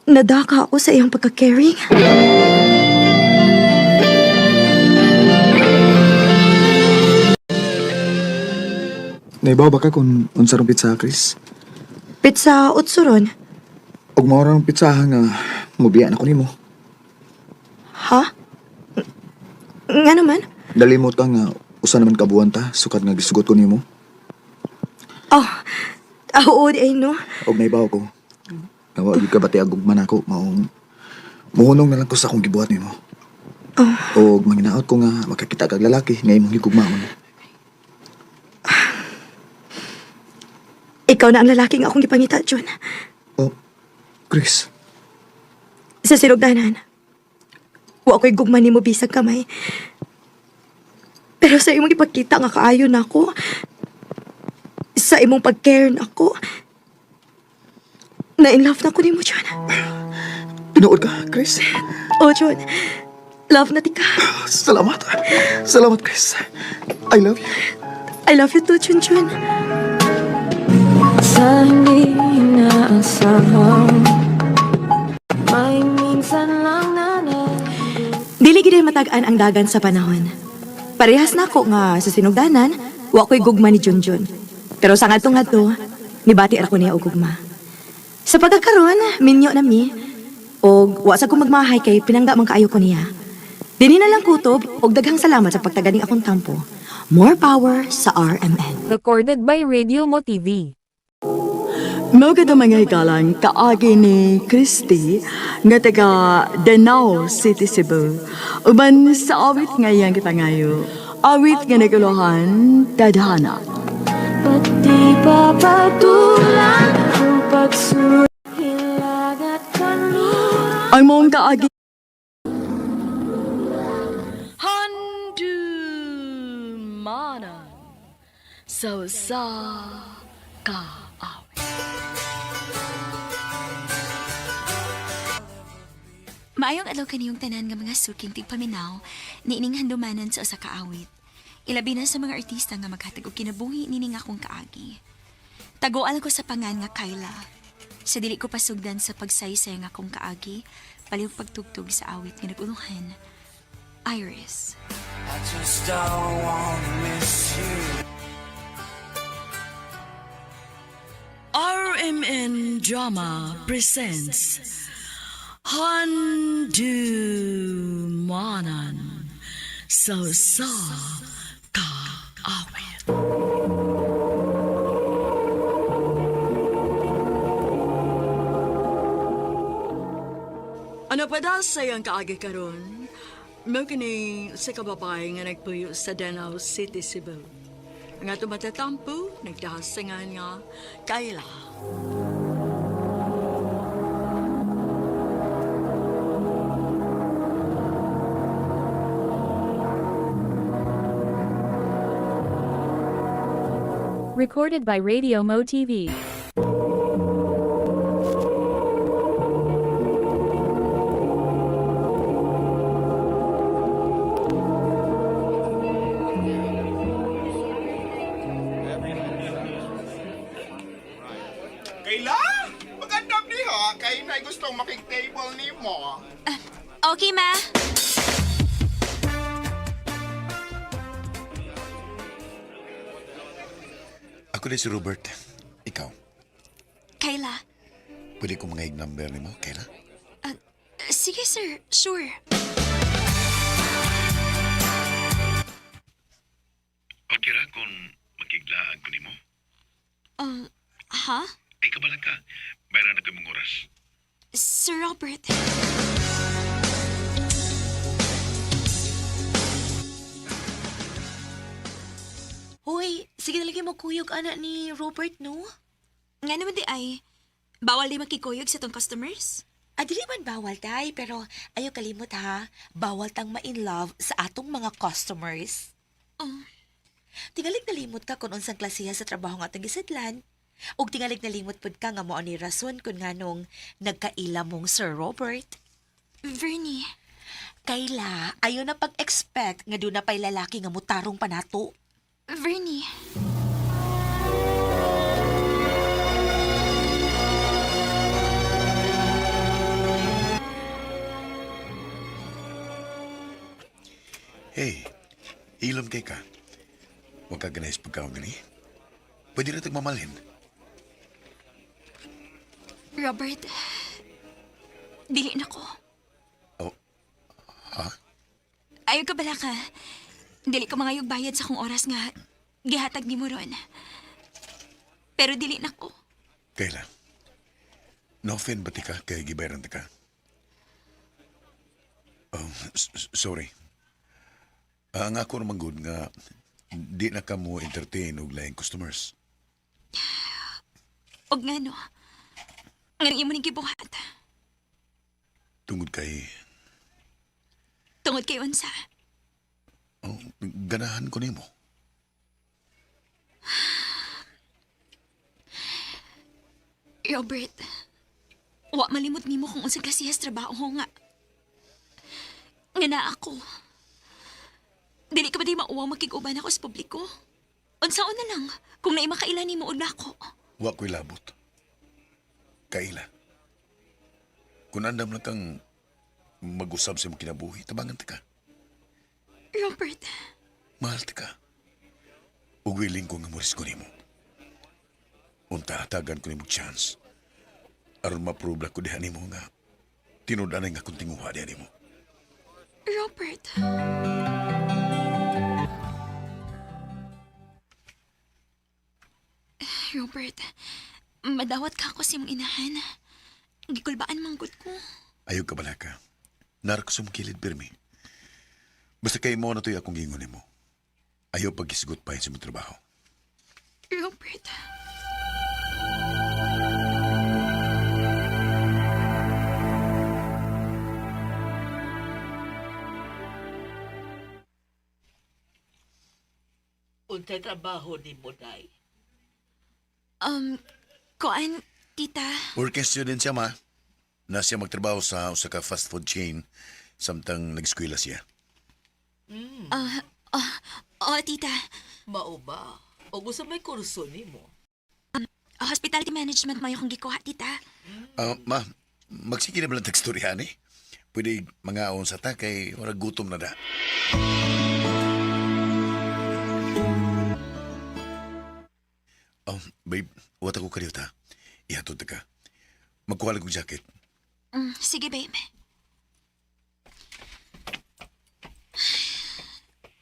Nadaka ako sa iyong pagka-caring. Naibaw ba ka kung unsa rong pizza, Chris? Pizza utsuron. Og mao rong pizza nga mubiyan ako nimo. Ha? Nga naman? Dalimot ka nga usa naman kabuan ta sukat nga gisugot ko nimo. Oo, ay no. Og naibaw ko. Nga wa gyud ka bati agugman ako maong muhunong na lang ko sa akong gibuhat nimo. Og manginaot ko nga makakita kag lalaki nga imong higugmaon. Ikaw na ang lalaki nga akong gipangita, Jun. Chris, Sa sinugdanan, wa ko'y gugman nimo bisag kamay. Pero sa imong ipagkita nga kaayo na ako, sa imong pag-care na ako, na-in-love na ko nimo, Jun. tinuod ka, Chris. Oh, Jun. Love na tika. Salamat. Salamat, Chris. I love you. I love you too, Jun. Sa hindi inaasahan, may minsan lang Dili gid matagaan ang dagan sa panahon. Parehas na ako nga sa sinugdanan, wa ko'y gugma ni Junjun. Pero sa ngadto-ngadto, nibati ra ko niya og gugma. Sa pagkakaroon, minyo na mi, og wa sa ko magmahay kay pinangga man kaayo ko niya. Dini na lang kutob, og daghang salamat sa pagtaganing akong tampo. More power sa RMN. Recorded by Radio Mo TV. Mao kada mga hikalan kaagi ni Christy nga taga Danao City, Cebu. Uban sa awit ngayang kita ngayo. Awit nga naguluhan, tadhana. Ba't di pa patulang ang pagsuhilag at kaluran? Ang mong kaagi Handumanan sa ka. Maayong adlaw kaniyong tanan nga mga suking tigpaminaw niining handumanan sa usa ka awit. Ilabi na sa mga artista nga maghatag og kinabuhi nining akong kaagi. Tagoal ko sa pangan nga Kyla. Sa dili ko pasugdan sa pagsaysay nga akong kaagi, palihog pagtugtog sa awit nga naguluhan. Iris. I just don't wanna miss you. RMN Drama presents Handumanan sa ka awit. Ano pa daw sayang kaagi karon? Mao kini sa kababae nga nagpuyo sa Danao City, Cebu. Nga tumatatampo, nagdahasangan nga Kyla. Recorded by Radio Mo TV. Kayla? Magandang niha. Kay na gustong makik-table ni mo. Okay, ma. Ako din si Robert. Ikaw, Kyla. pwede ko mga number ni mo, Kayla? Sige, sir. Sure. Okay ra kung makiglaan ko ni mo. Ha? Ay, kabalang ka. Mayroon na kamong oras. Sir Robert. Hoy, sige na lagi mo kuyog anak ni Robert, no? Nga naman di ay, bawal di makikuyog sa tong customers? Dili man bawal, tay, pero ayaw kalimot ha, bawal tang ma-in love sa atong mga customers. Tingalig nalimot ka kung unsang klasiha sa trabaho nga atong gisadlan. Ug tingalig nalimot pud ka nga mo ani rason kung nganong nagkaila mong Sir Robert. Vernie. Kayla, ayaw na pag-expect nga doon na pa'y lalaki nga mutarong panato. Vernie. Hey, ilom kay ka. Huwag ka ganais pagkaon gani. Pwede na tagmamalhin. Robert, dili na ko. Oh, ha? Ayaw ka bala ka. Dili ko mangayog bayad sa kong oras nga gihatag ni mo ron. Pero dili na ko. Kayla, no-offend ba ti ka kay gibayaran ti ka? Oh, sorry. Ang ako naman good nga di na ka mo entertain og laing customers. Og nga no, nga imo ni gibuhat. Tungod kay... Tungod kay unsa. Oh, ganahan ko nimo. Robert, wa malimot nimo kung unsa klasihas trabaho nga. Nga na ako. Dili ka ba di mauwaw makig-uban ako sa publiko? Unsaon na lang, kung naay makaila nimo og nako. Wa ko'y labot. Kaila. Kung andam lang kang mag-usab sa mong kinabuhi, tabangan ti ka. Robert. Mahal ti ka. Ug willing ko nga muris ko nimo. Unta hatagan ko nimo chance. Aron ma-prove ko diha nimo nga tinud-anay nga kung tinguha diha nimo. Robert. Robert, madawat ka ako sa imong inahan. Gikulbaan manggod ko. Ayaw ka bala ka. Narak sa kilid, Birmi. Basta kayo mo na to'y akong gingon mo. Ayaw pagkisigot pa yun sa mong trabaho. Robert. Untay trabaho ni mo, day. Koan, tita. Working student siya, ma. Na siya magtrabaho sa usa ka fast food chain samtang nag-eskwela siya. Tita. Mao ba? O gusto may kurso ni mo? Hospitality management mayo kong gikuha, tita. Ma, magsige na ba lang teksturyahan eh? Pwede mga aon sa ta kay wala gutom na da. Babe, wata ko kayo ta. Ihatod ta ka. Magkuha lang kong jacket. Sige, babe.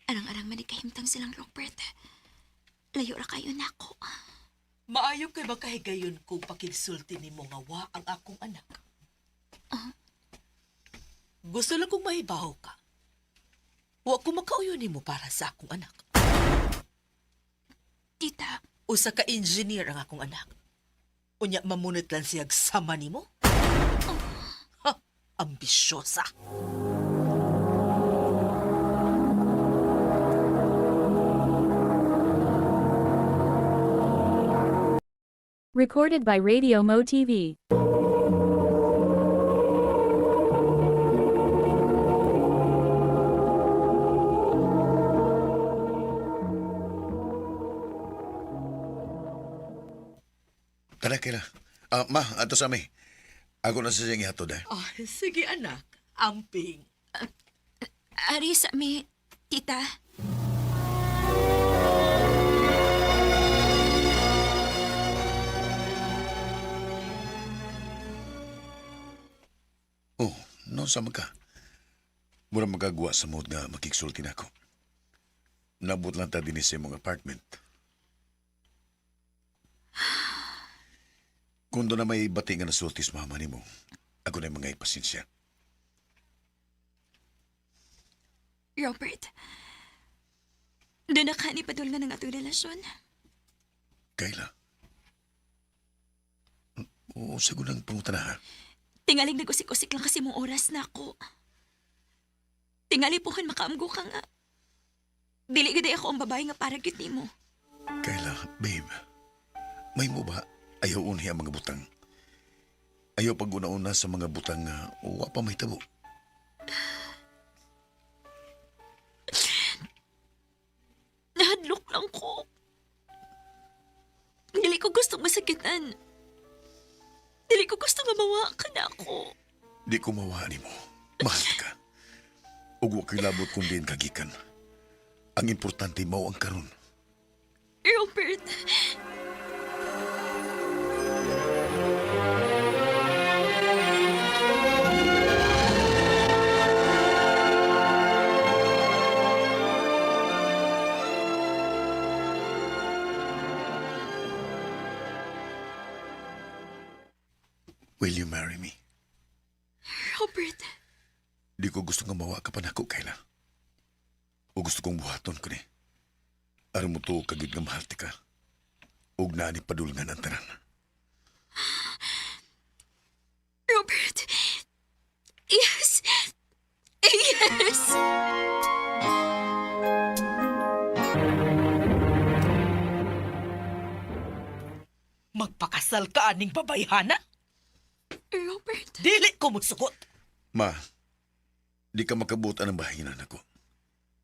Arang-arang manikahimtang silang Robert. Layo ra kayo na ako. Maayo kay makahigayon kung pakigsulti ni mo nga wa ang akong anak. Gusto lang kong mahibaw ka. Wa ko makauyo ni mo para sa akong anak. Tita. Usa ka engineer ang akong anak. Unya mamunot lang siyag sama ni mo? Ha, ambisyosa. Recorded by Radio Mo TV. Tara, kaya. Ma, ato sa amin. Ako na sa siyang ihatod eh. Sige anak, amping. Ari sa mi, tita. Oh, no sama ka. Mura magagawa sa mood nga makiksulti na ako. Nabot lang ta din sa imong apartment. Kung doon na may bati nga nasultis mama ni mo, ako na yung mga ipasensya. Robert, doon na ka ni padul nga ng atong relasyon. Kayla? Oo, sagunang pangutan na ha. Tingaling nag-usik-usik lang kasi mong oras na ako. Tingali po kan makaamgo ka nga. Dili gaday ako ang babae nga para gyud nimo. Kayla, babe, may mo ba ayaw unhi ang mga butang? Ayaw pag-una-una sa mga butang nga uwa pa may tabo. Nahadlok lang ko. Dili ko gustong masakitan. Dili ko gusto nga mawa ka na ako. Di ko mawani mo. Mahal ka. Ug wa ko'y labot kung diin kagikan. Ang importante mao ang karon. Robert. Will you marry me? Robert. Di ko gusto nga mawa ka pa na ako, Kayla. O gusto kong buhaton ko ni. Aram mo to kagid nga mahal ti ka. Ug na ni padulngan ang tanan. Robert. Yes. Yes. Magpakasal ka aning babayhana? Robert. Dili ko musugot. Ma, di ka makabutan ng bahaginan ako.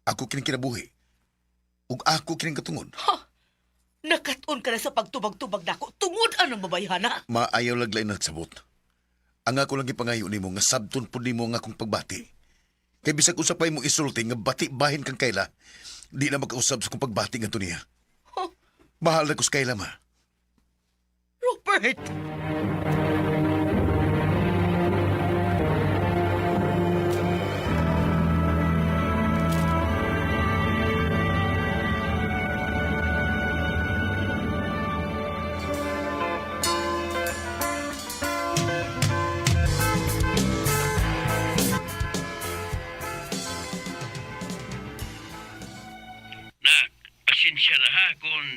Ako kining kinabuhi. Ug ako kining katungod. Nakaton ka na sa pagtubag-tubag nako tungod anong babayhana? Ma, ayaw laglay nagsabot. Ang ako lang ipangayo nimo nga sabton pud nimo nga akong pagbati. Kay bisag usapay mo isulti nga bati bahin kang Kayla, di na makausab sa kong pagbati nga niya. Mahal na ko sa Kayla, ma. Robert!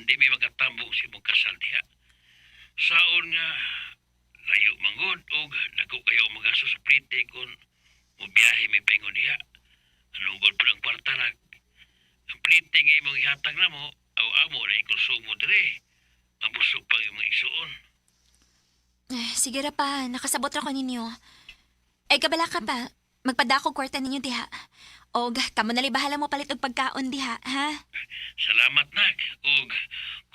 di may magatambong si mong kasal diha. Saon nga, layo manggod o dako kayo magaso sa plite kung mubiyahe may paingon diha. Anugod pa ng kwarta ang plite nga imong ihatag na mo, aw amo na ikonsumo dire. Mabusog pang imong isuon. Sige ra pa, nakasabot ra ko ninyo. Ay, kabala ka pa. Magpadako kwarta ninyo diha. Og, kamo na bahala mo palit og pagkaon diha, ha? Salamat nak, og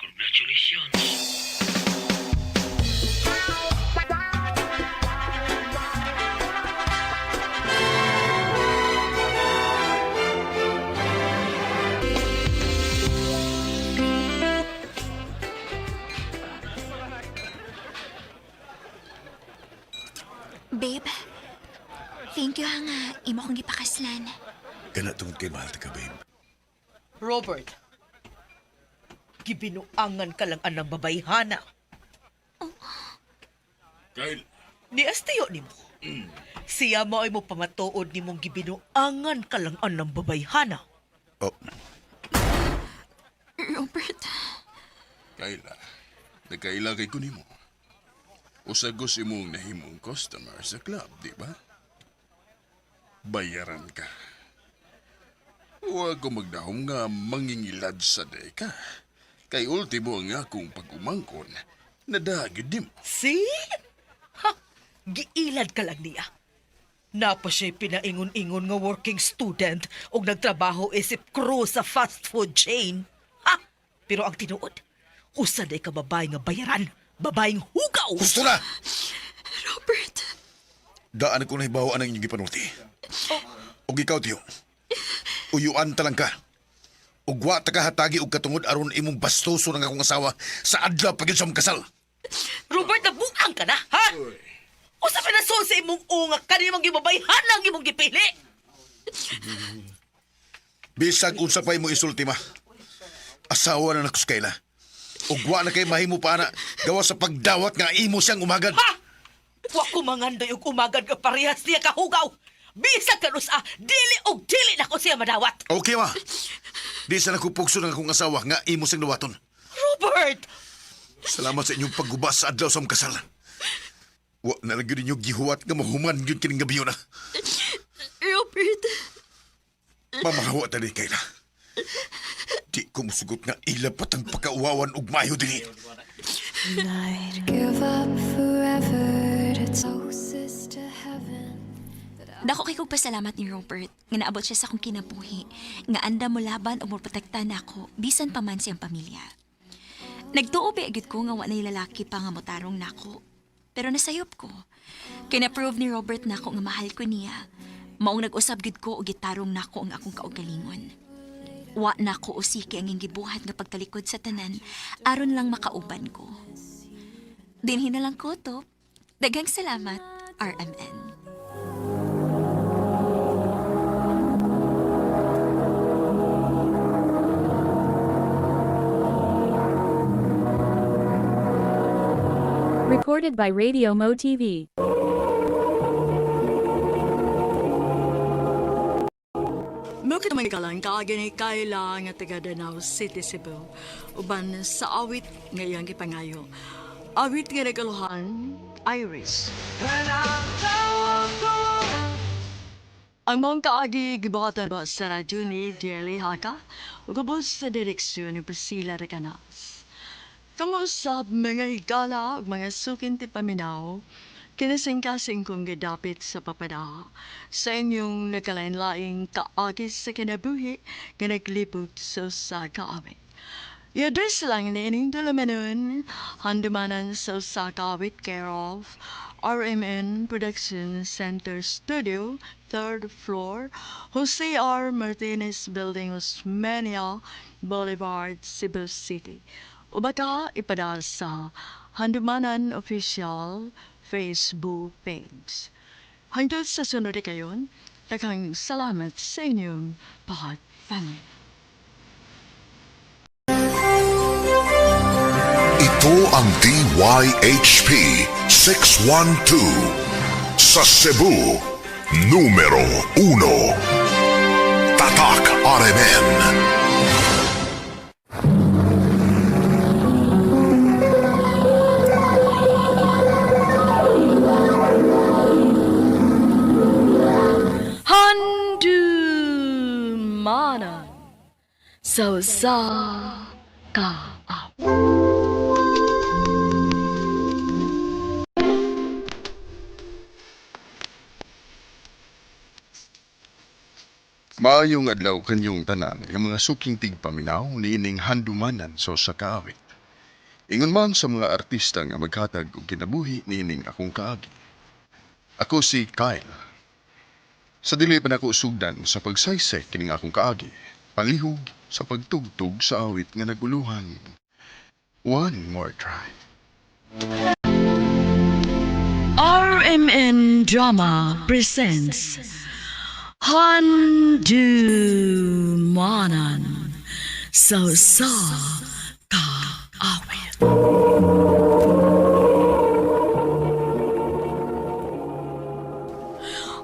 congratulations. Babe, thank you ha nga. Imo kong gipakaslan. Kana tungod kay mahal ta ka, babe. Robert, gibinuangan ka lang anang babayhana. Kyle, Niastayo ni mo. Siya mo ay mo pamatuod ni mong gibinuangan ka lang anang babayhana. Oh, Robert, Kayla, nagkailagay ko nimo. Usagos imong nahimong customer sa club, di ba? Bayaran ka. Huwag ko magdahom nga mangingilad sa day ka. Kay ultimo ang akong pag-umangkon, nadagid di mo. See? Ha! Giilad ka lang niya. Napa siya'y pinaingon-ingon nga working student o nagtrabaho isip crew sa fast food chain. Ha! Pero ang tinuod, usa day ka babae nga bayaran. Babaeng hugaw! gusto na! Robert. Daan ko na hibawa ang inyong gipanulti. Og ikaw, tiyo. Uyuan talang ka. Ug wa ta ka hatagi og katungod aron imong bastoso ng akong asawa sa adlaw pagid sa mong kasal. Robert, nabuang ka na, ha? Usa pa na sa imong ungak ka nimang gibabayhan lang imong gipili. Bisag unsa pa imong isulti ma. Asawa na nakus kayla. Ug wa na kay mahimo pa na gawa sa pagdawat nga imo siyang umagad. Ha! Wa ko mangandoy og umagad ka parehas niya kahugaw. Bisag ka nusa, dili og dili na ko siya madawat. Okay ma. Di sa nakupugso ng akong asawa nga imo siyang dawaton. Robert! Salamat sa inyong paggubas sa adlaw sa mong kasal. Wa na lang yun inyong gihuwat nga mahuman yun kining gabi na. Robert. Mamahawa tali kayla. Di ko musugot nga ilapat ang pagkauwawan ug mayo dili. Give up forever to closest to heaven. Dako kay kog pasalamat ni Robert nga naabot siya sa akong kinabuhi nga anda mo laban o moprotektahan nako bisan pa man siyang pamilya. Nagtuo agad ko nga wa nay lalaki pa nga motarong nako. Pero nasayop ko. Kina-prove ni Robert nako nga mahal ko niya. Maong nag-usab gid ko og gitarong nako ang akong kaugalingon. Wa nako usiki ang gibuhat nga pagtalikod sa tanan aron lang makauban ko. Dinhi na lang ko to. Daghang salamat, RMN. Recorded by Radio Mo TV. Mukha naman ka lang kaagani Kayla nga taga Danau City, Cebu. Uban sa awit ngayang ipangayo. Awit nga nagaluhan, Iris. Ang mong kaagi gibatan ba sa radyo ni Dierly Haka? Ugabos sa direksyon ni Priscilla Recanas. Kamusap mga higala ug mga sukin ti paminaw, kinasing-kasing kong gadapit sa papada sa inyong nagkalain-laing kaagis sa kinabuhi nga naglibot sa kaawit. I-address lang na ining dalamanon, handumanan sa kaawit care of RMN Production Center Studio, 3rd floor, Jose R. Martinez Building, Osmeña Boulevard, Cebu City. O baka ipadal sa Handumanan Official Facebook page. Hanggang sa sunod kayon, daghang salamat sa inyong pagpapanig. Ito ang DYHP 612 sa Cebu, numero 1. Tatak RMN. sa ka. Maayong adlaw kanyong tanan ng mga suking tigpaminaw niining handumanan sa usa ka awit. Ingon man sa mga artista nga maghatag og kinabuhi niining akong kaagi. Ako si Kyle. Sa dili pa nako sugdan sa pagsaysay kining akong kaagi, palihog sa pagtugtog sa awit nga naguluhan. One more try. RMN Drama presents Handumanan sa ka awit.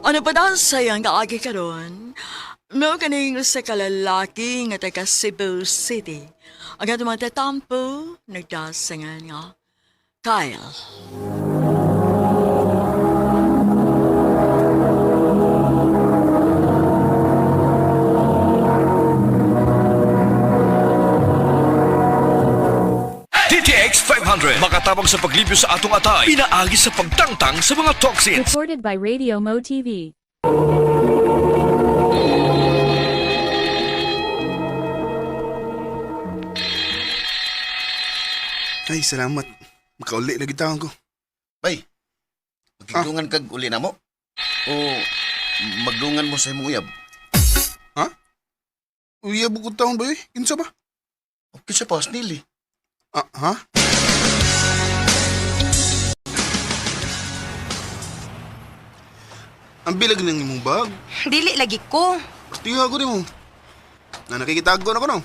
Ano pa daw sayang kaagi karon? Mao kaning sa kalalaki nga taga Cebu City. Ang atong mga tatampo nagdasangan nga Kyle. DTX 500 makatabang sa paglibyo sa atong atay, pinaagi sa pagtangtang sa mga toxins. Recorded by Radio Mo TV. Ay, salamat. Makauli lagi taon ko. Bay, magdungan kag uli na mo? O magdungan mo sa imong uyab? Ha? Uyab ko taon ba eh? Kinsa ba? Okay sa pas nili. Ha? Ang bilag ng imong bag. Dili lagi ko. Tiha ko mo. Na nakikitag ko na ko no.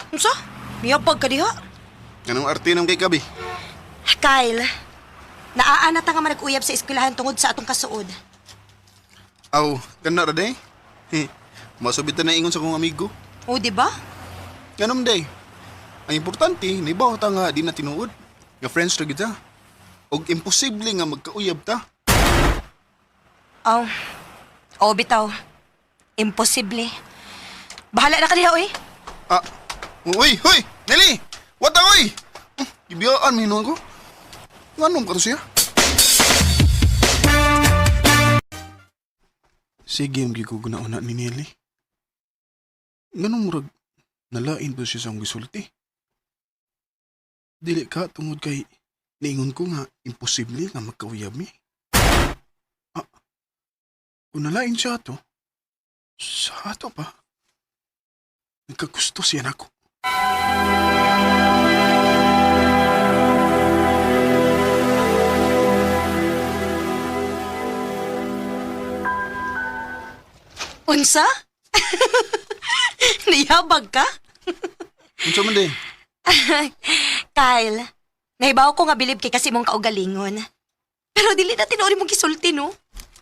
Unsa? Miyapag ka diha? Anong arte ng kay Kabi? Kyle, naaana ta nga man nag-uyab sa eskwelahan tungod sa atong kasuod. Aw, kana ra day? Masubitan na ingon sa kong amigo. O, di ba? Ganun day. Ang importante, naibaw ta nga di na tinuod. Nga friends ra kita. Og imposible nga magkauyab ta. Oh. O, bitaw. Imposible. Bahala na ka diha, oy. Uy! Nelly! What the oy? Ibiyaan mo hinuan ko. Nganom ka to siya? Sige, ang gigugunauna ni Nelly. Ganong murag nalain ba siya sa akong gisulti? Dili ka tungod kay niingon ko nga imposible nga magkauyab mi. Kung nalain siya ato, sa ato pa, nagkagusto siya na ako. Unsa? Niyabag ka? Unsa man din? Kyle, nahibaw ko nga bilib kay kasi mong kaugalingon. Pero dili na tinuori mong gisulti, no?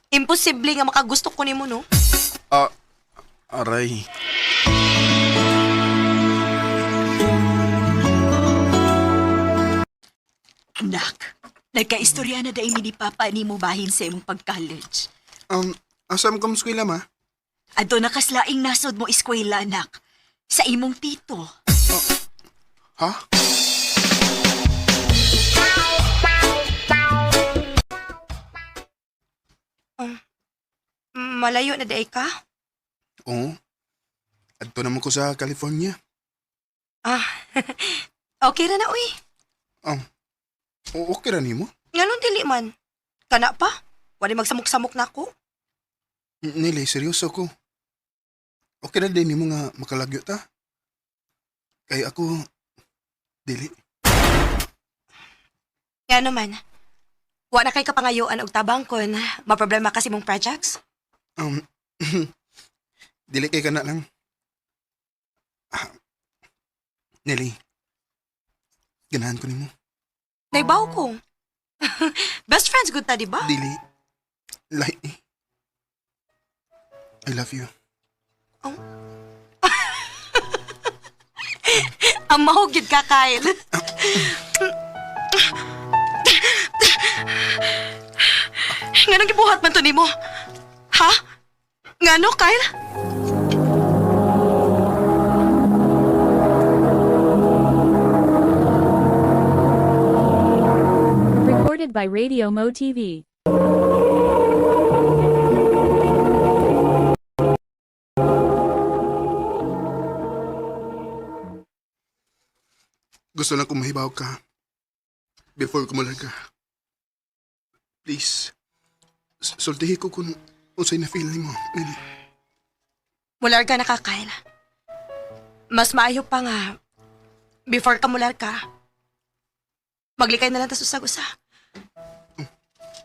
Imposible nga makagusto ko nimo, no? Aray. Anak, nagkaistorya na dahil ni Papa ni mo bahin sa imong pag-college. Asam kam eskwela ma? Ato nakaslaing nasod mo eskwela, anak. Sa imong tito. Ha? Malayo na daay ka? Oo. Adto naman ko sa California. Okay ra na, uy. Okay ra nimo? Nganong dili man? Kana pa? Wala magsamok-samok na ako? Nili, seryoso ko. Okay na din nimo nga makalagyo ta. Kay ako, dili. Nga naman. Wala kay kapangayoan og tabang kon maproblema kasi mong projects? Dili kay kana lang. Nelly, ganahan ko nimo. Naibaw ko. Best friends good ta, di ba? Dili. Like, I love you. Ang mahugid ka, Kyle. Nganong gibuhat man to nimo? Ha? Ngano, Kyle? by Radio Mo TV. Gusto lang kong mahibaw ka before kumulan ka. Please, sultihi ko kung unsay na feel ni mo, Nelly. Mular ka na ka, Kyle. Mas maayo pa nga, before ka mular ka, maglikay na lang ta usag-usa.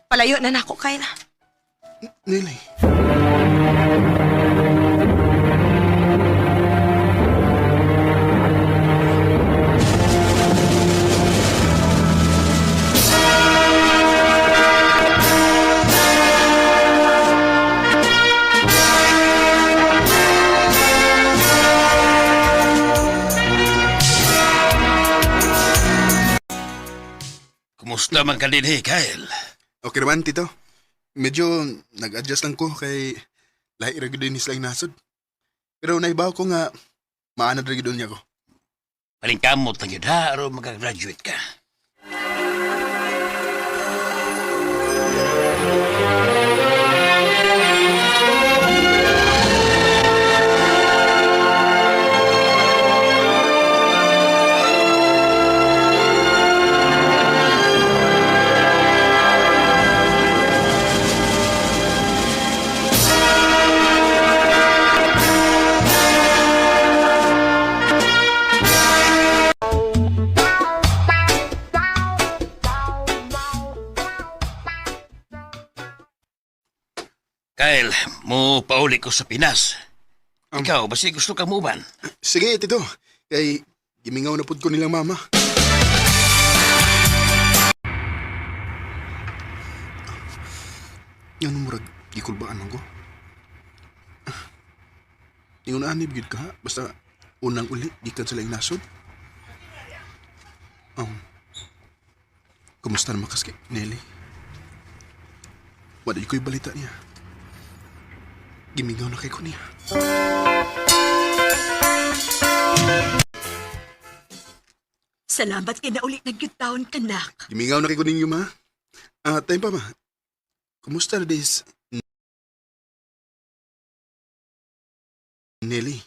Palayo na nako, Kyle. Nelly. Kumusta man ka din, Kyle? Okay naman, Tito. Medyo nag-adjust lang ko kay lahi ra gyud ni sila nasod. Pero naibaw ko nga maanad ra gyud niya ko. Paling kamot lang yun, ha? Aron mag-graduate ka. Kyle, mo pauli ko sa Pinas. Ikaw, basi gusto ka mo ban? Sige, Tito. Kay gimingaw na pud ko nilang mama. Yan murag gikulbaan man ko. Ingon ani bigid ka, basta unang uli gikan sila nasod. Kumusta naman kaski, Nelly? Wala ko'y balita niya. Gimingaw na kay ko niya. Salamat kay naulit nagyutaon ka, nak. Gimingaw na kay ko ninyo, ma. Time pa, ma. Kumusta na days, Nelly?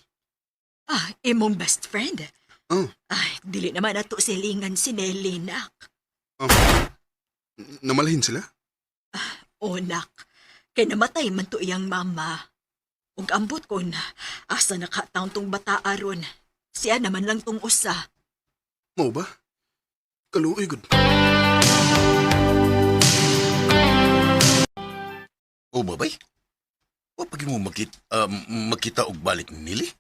Imong best friend. Oh. Ay, dili naman ato silingan si Nelly, nak. Namalahin sila? O, nak. Kay namatay man to iyang mama. Ug ambot ko na, asa nakataon tong bata aron. Siya naman lang tong usa. Mo ba? Kaluoy, good. O babay? Wa pagi mo makita og balik ni Nili?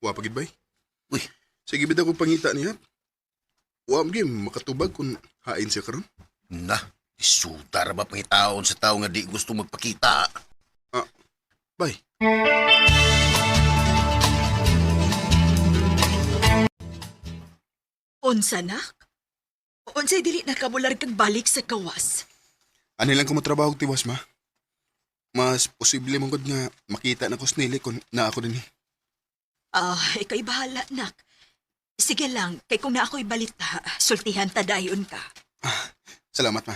Wa pagid bay? Uy. Sige bitaw kong pangita niya. Wa magim makatubag kung hain siya karon. Na, isuta ra ba pangitaon sa tao nga di gusto magpakita? Bay. Unsa, nak? Unsay dili nakabular kag balik sa kawas? Ano lang ko mo trabaho tiwas, ma? Mas posible mong gud nga makita na ko si Nelly kung na ako din. Ikay bahala, nak. Sige lang, kay kung na ako'y balita, sultihan ta dayon ka. Salamat, ma.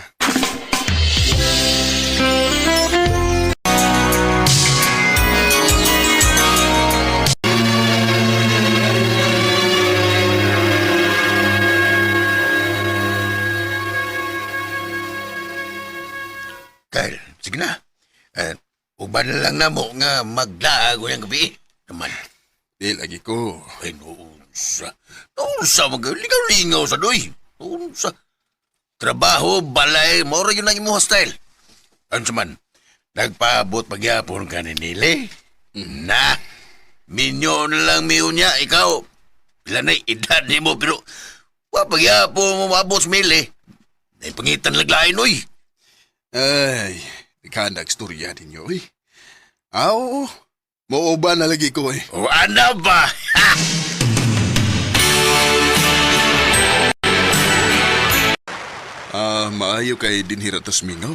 Kyle, sige na. Uban na lang na mo nga maglago yung gabi. Naman. Di lagi ko. Ay, noonsa. Noonsa, magalingaw-lingaw sa doy. Noonsa. Trabaho, balay, moro yun ang imo hostile. Ano man, nagpaabot pagyapon ka ni Nili? Na, minyo na lang miyo niya, ikaw. Ilan na edad ni mo, pero pagyapon mo maabot sa Mili. Ay, pangitan laglain, oy. Ay, ikahandag storya ninyo, eh. Oo, mauba na lagi ko, eh. O ano ba? Maayo kay dinhira tas mingaw.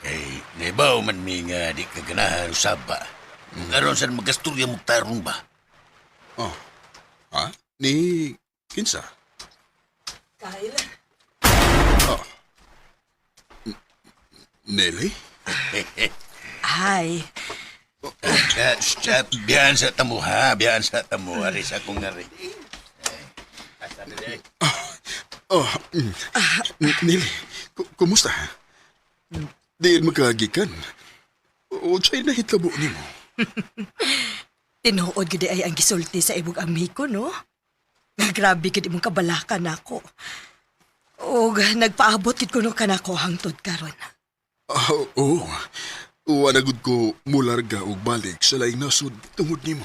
Eh, naibaw man mi nga di ka ganahan usab ba. Karon saan magasturya mo tarong ba? Oh, ha? Ni Kinsa? Kyle? Nelly? Hi. Biyan sa tamo ha, biyan sa tamo. Aris akong nari. Nelly, kumusta? Diyan magkagikan. O siya'y nahitlabo ni mo. Tinuod gid ay ang gisulti sa imong amigo, no? Nga grabe gid imong kabalakan nako. Og nagpaabot gid kuno kanako hangtod karon. Oo. Wanagod ko mularga og balik sa laing nasod tungod nimo.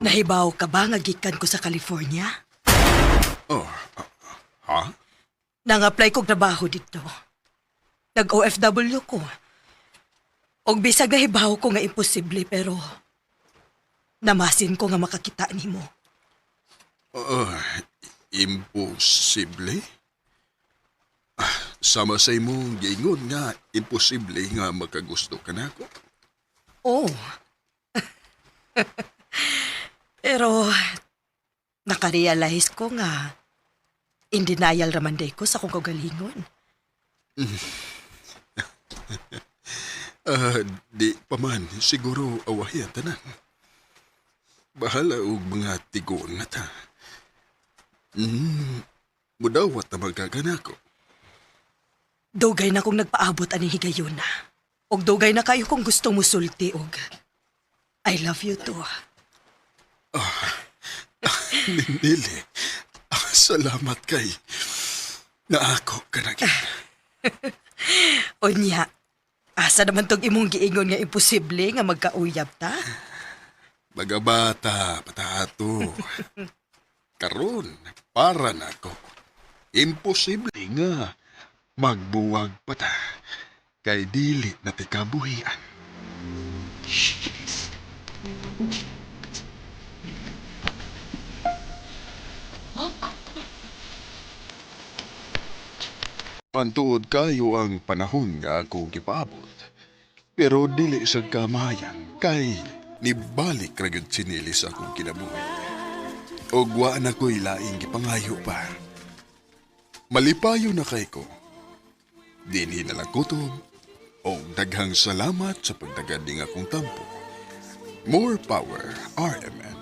Nahibaw ka ba nga gikan ko sa California? Ha? Nang-apply kog trabaho dito. Nag-OFW ko. Og bisag nahibaw ko nga imposible pero namasin ko nga makakita nimo. Imposible? Sama sa imong giingon nga imposible nga makagusto ka nako. Oh. Pero nakarealize ko nga in denial raman day ko sa kong kagalingon. Di pa man siguro awayan tanan. Bahala og mga tigoon na ta. Mudawat na magkagana ko. Dugay na kong nagpaabot ani higayon na. Og dugay na kayo kung gusto mo sulti og I love you too. Nili, salamat kay na ako kanagin. Onya, asa naman tong imong giingon nga imposible nga magkauyab ta? Bagabata, patato. Karon, para nako. Imposible nga magbuwag pa ta kay dili na tikabuhian. Pantuod kayo ang panahon nga akong gipaabot. Pero dili sa kamayan kay nibalik ragad sinili sa akong kinabuhi. Og wa na ko'y laing gipangayo pa. Malipayo na kay ko. Dinhi na lang kutob o daghang salamat sa pagdagad ning akong tampo. More power, RMN.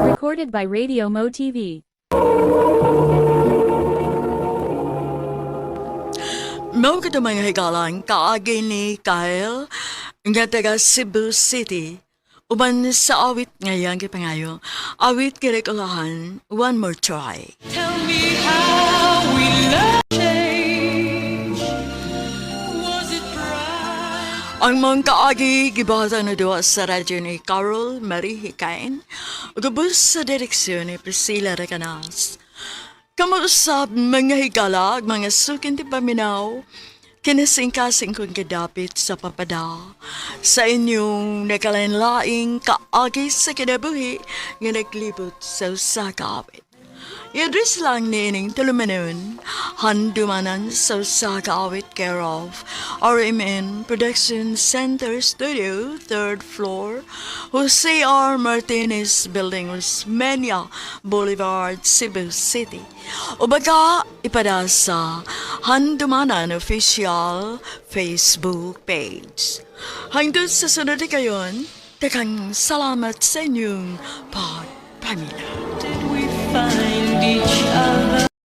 Recorded by Radio Mo TV. Mao ka mga higalang kaagi ni Kyle nga taga Cebu City. Uban sa awit ngayang gipangayo. Awit kirikulahan, one more try. Tell me how we love change. Was it bright? Ang mga kaagi gibasa na doon sa radyo ni Carol Marie Hikain. Ugabos sa direksyon ni Priscilla Recanas. Kamuusap mga higalag, mga sukin ti paminaw, kinasingkasing kong kadapit sa papada sa inyong nakalanlaing kaagi sa kinabuhi nga naglibot sa usakawit. Yadris lang nining tulumanon, handumanan sa usakawit care of RMN Production Center Studio, 3rd floor, Jose R. Martinez Building, Osmeña Boulevard, Cebu City. O baka ipada sa Handumanan Official Facebook page. Hanggang sa sunod kayon, takang salamat sa inyong pagpamilya. Did we find each other?